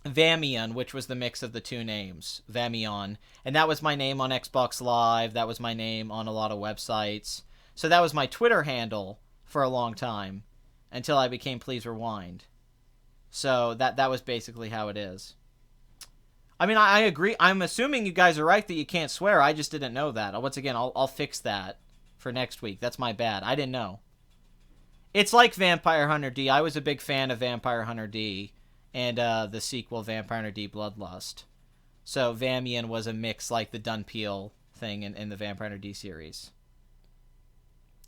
Vamion, which was the mix of the two names, Vamion. And that was my name on Xbox Live. That was my name on a lot of websites. So that was my Twitter handle for a long time until I became Please Rewind. So that was basically how it is. I mean, I agree. I'm assuming you guys are right that you can't swear. I just didn't know that. Once again, I'll fix that for next week. That's my bad. I didn't know. It's like Vampire Hunter D. I was a big fan of Vampire Hunter D and the sequel, Vampire Hunter D Bloodlust. So Vamian was a mix like the Dunpeel thing in the Vampire Hunter D series.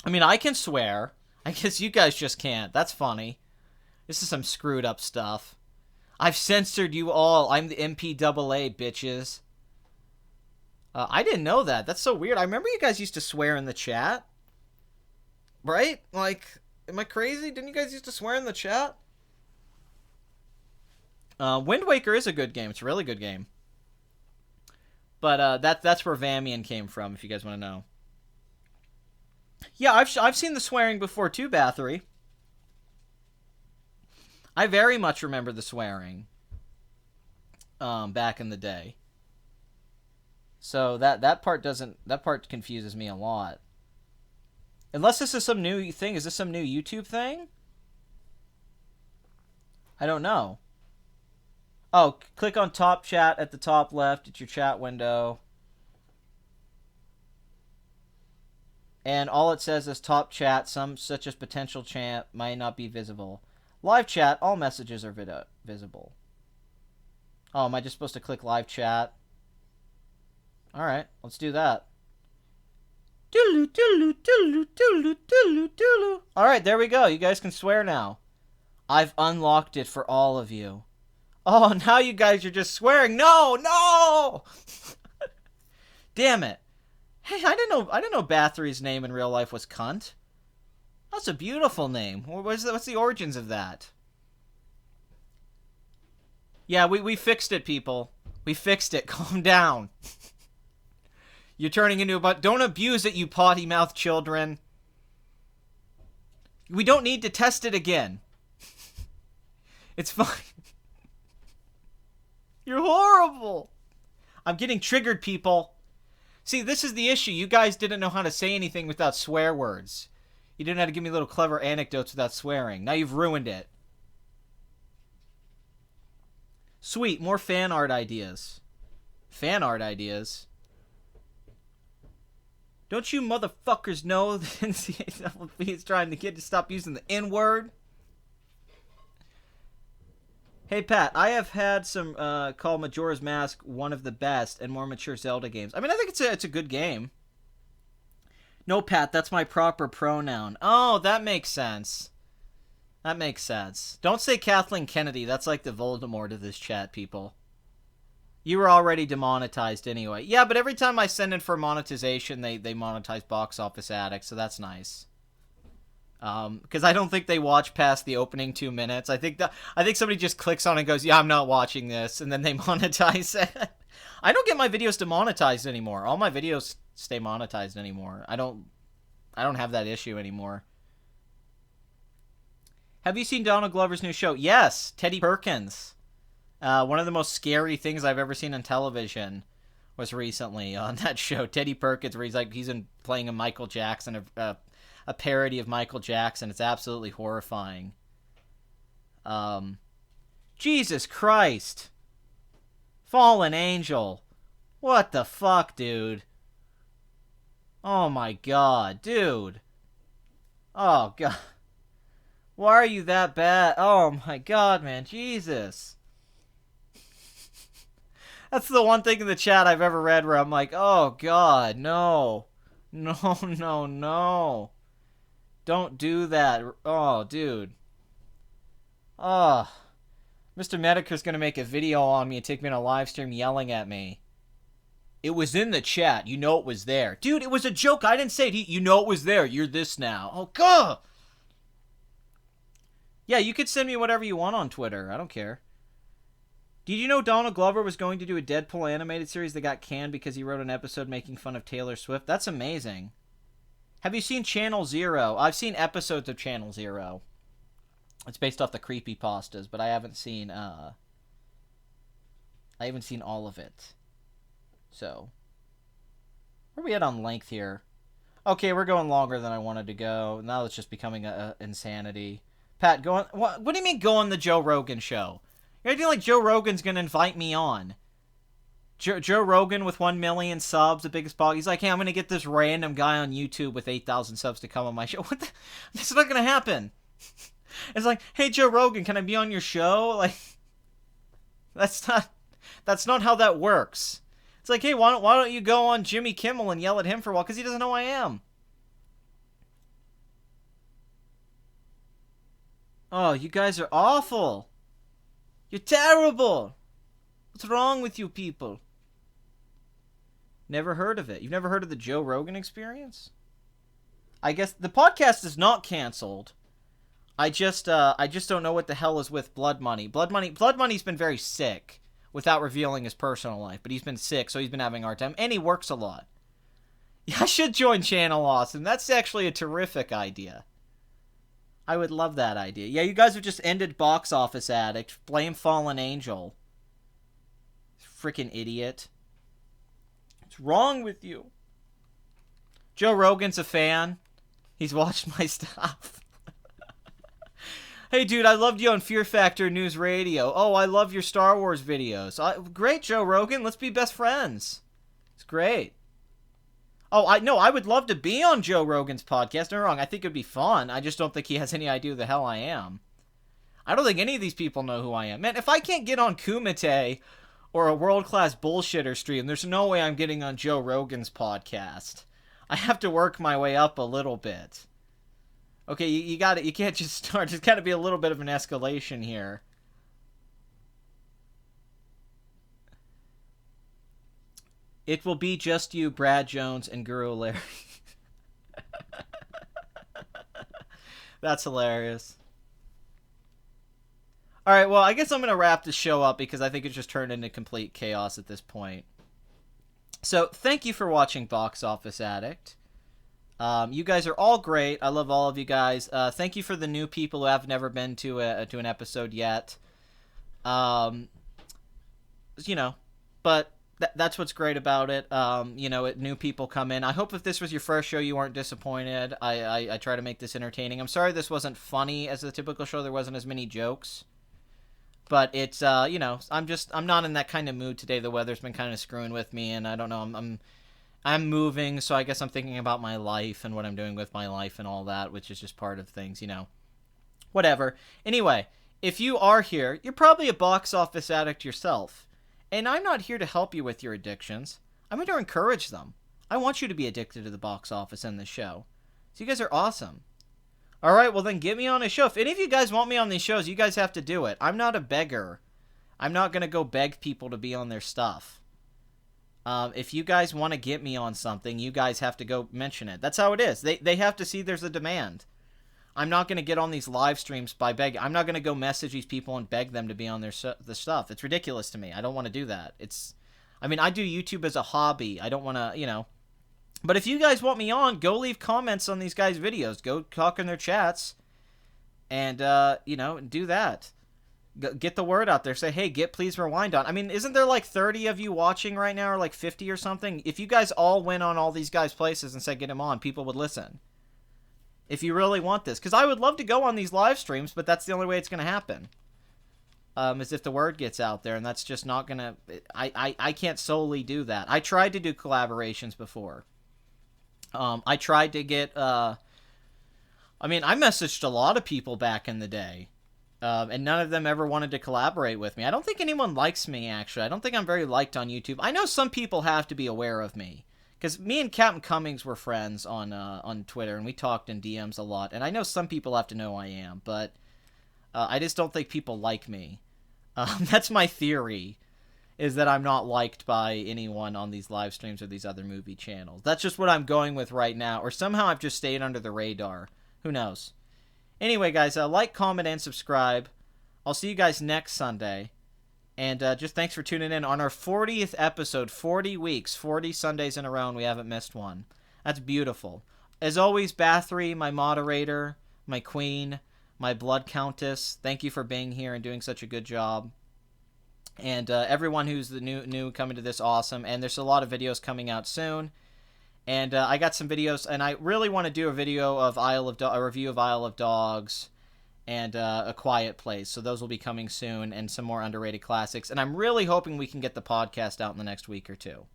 I mean, I can swear. I guess you guys just can't. That's funny. This is some screwed up stuff. I've censored you all. I'm the MPAA, bitches. I didn't know that. That's so weird. I remember you guys used to swear in the chat. Right? Like, am I crazy? Didn't you guys used to swear in the chat? Wind Waker is a good game. It's a really good game. But that's where Vamian came from, if you guys want to know. Yeah, I've seen the swearing before too, Bathory. I very much remember the swearing back in the day. So that part confuses me a lot. Unless this is some new thing. Is this some new YouTube thing? I don't know. Oh, click on top chat at the top left. It's your chat window. And all it says is top chat. Some such as potential chat might not be visible. Live chat, all messages are visible. Oh, am I just supposed to click live chat? Alright, let's do that. Alright, there we go. You guys can swear now. I've unlocked it for all of you. Oh, now you guys are just swearing. No! Damn it. Hey, I didn't know Bathory's name in real life was Cunt. That's a beautiful name. What's the origins of that? Yeah, we fixed it, people. We fixed it. Calm down. You're turning into a... Don't abuse it, you potty-mouthed children. We don't need to test it again. It's fine. You're horrible. I'm getting triggered, people. See, this is the issue. You guys didn't know how to say anything without swear words. You didn't know how to give me little clever anecdotes without swearing. Now you've ruined it. Sweet, more fan art ideas. Fan art ideas? Don't you motherfuckers know that he's trying to get to stop using the N-word? Hey, Pat, I have had some call Majora's Mask one of the best and more mature Zelda games. I mean, I think it's a good game. No, Pat, that's my proper pronoun. Oh, that makes sense. That makes sense. Don't say Kathleen Kennedy. That's like the Voldemort of this chat, people. You were already demonetized anyway. Yeah, but every time I send in for monetization, they monetize Box Office Addict, so that's nice. Because I don't think they watch past the opening 2 minutes. I think somebody just clicks on it and goes, yeah, I'm not watching this, and then they monetize it. I don't get my videos demonetized anymore. All my videos stay monetized anymore. I don't have that issue anymore. Have you seen Donald Glover's new show? Yes, Teddy Perkins. One of the most scary things I've ever seen on television was recently on that show, Teddy Perkins, where he's playing a Michael Jackson, a parody of Michael Jackson. It's absolutely horrifying. Jesus Christ. Fallen Angel. What the fuck, dude? Oh my god, dude. Oh god. Why are you that bad? Oh my god, man. Jesus. That's the one thing in the chat I've ever read where I'm like, oh god, no. No, no, no. Don't do that. Oh, dude. Oh. Mr. Medica's gonna make a video on me and take me on a live stream yelling at me. It was in the chat. You know it was there. Dude, it was a joke. I didn't say it. You know it was there. You're this now. Oh, god. Yeah, you could send me whatever you want on Twitter. I don't care. Did you know Donald Glover was going to do a Deadpool animated series that got canned because he wrote an episode making fun of Taylor Swift? That's amazing. Have you seen Channel Zero? I've seen episodes of Channel Zero. It's based off the creepypastas, but I haven't seen all of it. So, where are we at on length here? Okay, we're going longer than I wanted to go. Now it's just becoming insanity. Pat, go on. What do you mean go on the Joe Rogan show? You're acting like Joe Rogan's gonna invite me on. Joe Rogan with 1 million subs, the biggest bog. He's like, hey, I'm gonna get this random guy on YouTube with 8,000 subs to come on my show. What the? This is not gonna happen. It's like, hey, Joe Rogan, can I be on your show? Like, that's not how that works. It's like, hey, why don't you go on Jimmy Kimmel and yell at him for a while? Because he doesn't know who I am. Oh, you guys are awful. You're terrible. What's wrong with you people? Never heard of it. You've never heard of the Joe Rogan Experience? I guess the podcast is not canceled. I just don't know what the hell is with Blood Money. Blood Money's been very sick without revealing his personal life, but he's been sick, so he's been having a hard time, and he works a lot. Yeah, I should join Channel Austin. That's actually a terrific idea. I would love that idea. Yeah, you guys have just ended Box Office Addict. Blame Fallen Angel. Freaking idiot. What's wrong with you? Joe Rogan's a fan. He's watched my stuff. Hey, dude, I loved you on Fear Factor News Radio. Oh, I love your Star Wars videos. Great, Joe Rogan. Let's be best friends. It's great. Oh, I would love to be on Joe Rogan's podcast. Don't get me wrong. I think it'd be fun. I just don't think he has any idea who the hell I am. I don't think any of these people know who I am. Man, if I can't get on Kumite or a world-class bullshitter stream, there's no way I'm getting on Joe Rogan's podcast. I have to work my way up a little bit. Okay, you can't just start. There's got to be a little bit of an escalation here. It will be just you, Brad Jones, and Guru Larry. That's hilarious. Alright, well, I guess I'm going to wrap this show up because I think it's just turned into complete chaos at this point. So, thank you for watching Box Office Addict. You guys are all great. I love all of you guys. Thank you for the new people who have never been to an episode yet. But that's what's great about it. New people come in. I hope if this was your first show, you weren't disappointed. I try to make this entertaining. I'm sorry this wasn't funny as the typical show. There wasn't as many jokes. But it's, I'm not in that kind of mood today. The weather's been kind of screwing with me, and I don't know. I'm moving, so I guess I'm thinking about my life and what I'm doing with my life and all that, which is just part of things, you know. Whatever. Anyway, if you are here, you're probably a box office addict yourself. And I'm not here to help you with your addictions. I'm here to encourage them. I want you to be addicted to the box office and the show. So you guys are awesome. Alright, well then get me on a show. If any of you guys want me on these shows, you guys have to do it. I'm not a beggar. I'm not going to go beg people to be on their stuff. If you guys want to get me on something, you guys have to go mention it. That's how it is. They have to see there's a demand. I'm not going to get on these live streams by begging. I'm not going to go message these people and beg them to be on the stuff. It's ridiculous to me. I don't want to do that. I mean, I do YouTube as a hobby. I don't want to, you know. But if you guys want me on, go leave comments on these guys' videos. Go talk in their chats. And, you know, do that. Get the word out there. Say, hey, get Please Rewind on. I mean, isn't there like 30 of you watching right now, or like 50 or something? If you guys all went on all these guys' places and said get him on, people would listen. If you really want this. Because I would love to go on these live streams, but that's the only way it's going to happen. Is if the word gets out there, and that's just not going to... I can't solely do that. I tried to do collaborations before. I tried to get... I mean, I messaged a lot of people back in the day. And none of them ever wanted to collaborate with me. I don't think anyone likes me, actually. I don't think I'm very liked on YouTube. I know some people have to be aware of me. Because me and Captain Cummings were friends on Twitter, and we talked in DMs a lot. And I know some people have to know who I am, but I just don't think people like me. That's my theory, is that I'm not liked by anyone on these live streams or these other movie channels. That's just what I'm going with right now. Or somehow I've just stayed under the radar. Who knows? Anyway, guys, like, comment, and subscribe. I'll see you guys next Sunday. And just thanks for tuning in on our 40th episode. 40 weeks, 40 Sundays in a row, and we haven't missed one. That's beautiful. As always, Bathory, my moderator, my queen, my blood countess, thank you for being here and doing such a good job. And everyone who's the new coming to this, awesome. And there's a lot of videos coming out soon. And I got some videos, and I really want to do a video of a review of Isle of Dogs and A Quiet Place. So those will be coming soon, and some more underrated classics. And I'm really hoping we can get the podcast out in the next week or two.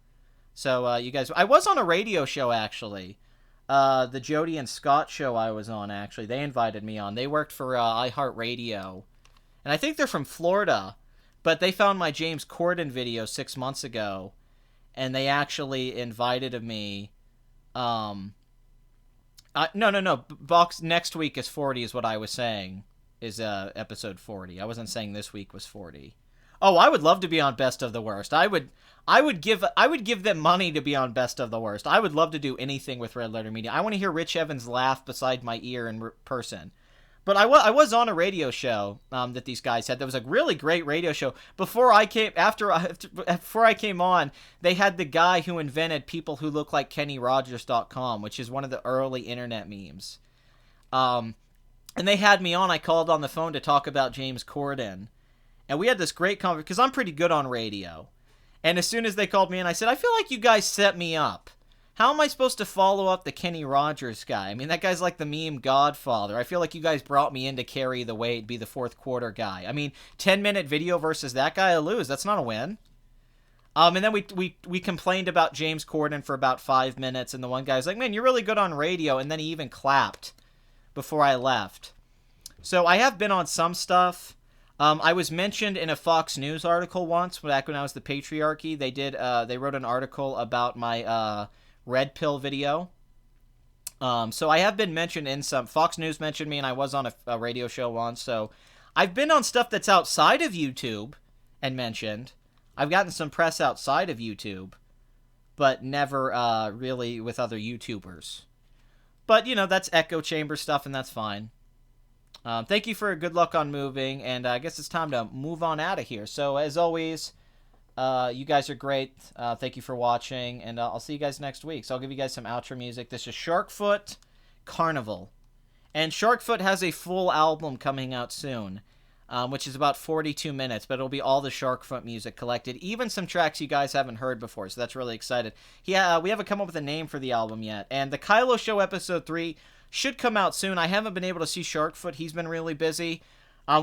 So you guys, I was on a radio show, actually. The Jody and Scott show I was on, actually. They invited me on. They worked for iHeartRadio. And I think they're from Florida. But they found my James Corden video 6 months ago. And they actually invited me... no. Box next week is 40 is what I was saying. Is episode 40. I wasn't saying this week was 40. Oh, I would love to be on Best of the Worst. I would give them money to be on Best of the Worst. I would love to do anything with Red Letter Media. I want to hear Rich Evans laugh beside my ear in person. But I was on a radio show that these guys had. That was a really great radio show. Before I came on, they had the guy who invented people who look like KennyRogers.com, which is one of the early internet memes. And they had me on. I called on the phone to talk about James Corden. And we had this great conversation, because I'm pretty good on radio. And as soon as they called me in, I said, I feel like you guys set me up. How am I supposed to follow up the Kenny Rogers guy? I mean, that guy's like the meme godfather. I feel like you guys brought me in to carry the weight, be the fourth quarter guy. I mean, 10-minute video versus that guy, I lose. That's not a win. And then we complained about James Corden for about 5 minutes, and the one guy's like, man, you're really good on radio, and then he even clapped before I left. So I have been on some stuff. I was mentioned in a Fox News article once, back when I was the Patriarchy. They wrote an article about my Red Pill video. So I have been mentioned in some... Fox News mentioned me, and I was on a radio show once, so... I've been on stuff that's outside of YouTube and mentioned. I've gotten some press outside of YouTube, but never really with other YouTubers. But, you know, that's echo chamber stuff, and that's fine. Thank you for good luck on moving, and I guess it's time to move on out of here. So, as always, you guys are great. Thank you for watching, and I'll see you guys next week. So I'll give you guys some outro music. This is Sharkfoot Carnival. And Sharkfoot has a full album coming out soon, which is about 42 minutes, but it'll be all the Sharkfoot music collected, even some tracks you guys haven't heard before, so that's really excited. Yeah, we haven't come up with a name for the album yet, and the Kylo Show Episode 3 should come out soon. I haven't been able to see Sharkfoot. He's been really busy.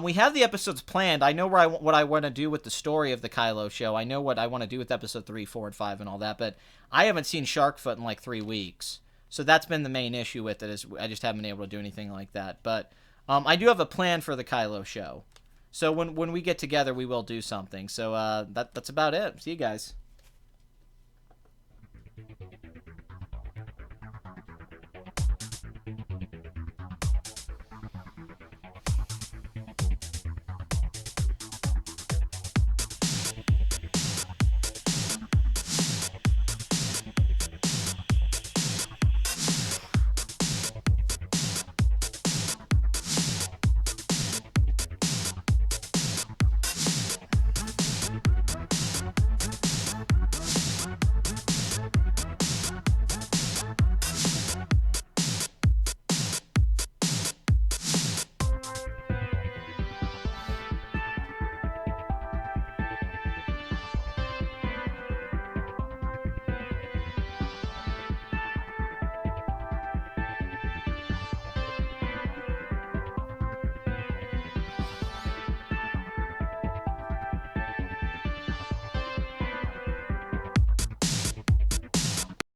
We have the episodes planned. I know what I want to do with the story of the Kylo show. I know what I want to do with episode 3, 4, and 5 and all that, but I haven't seen Sharkfoot in like 3 weeks. So that's been the main issue with it, is I just haven't been able to do anything like that. But I do have a plan for the Kylo show. So when we get together, we will do something. So that's about it. See you guys.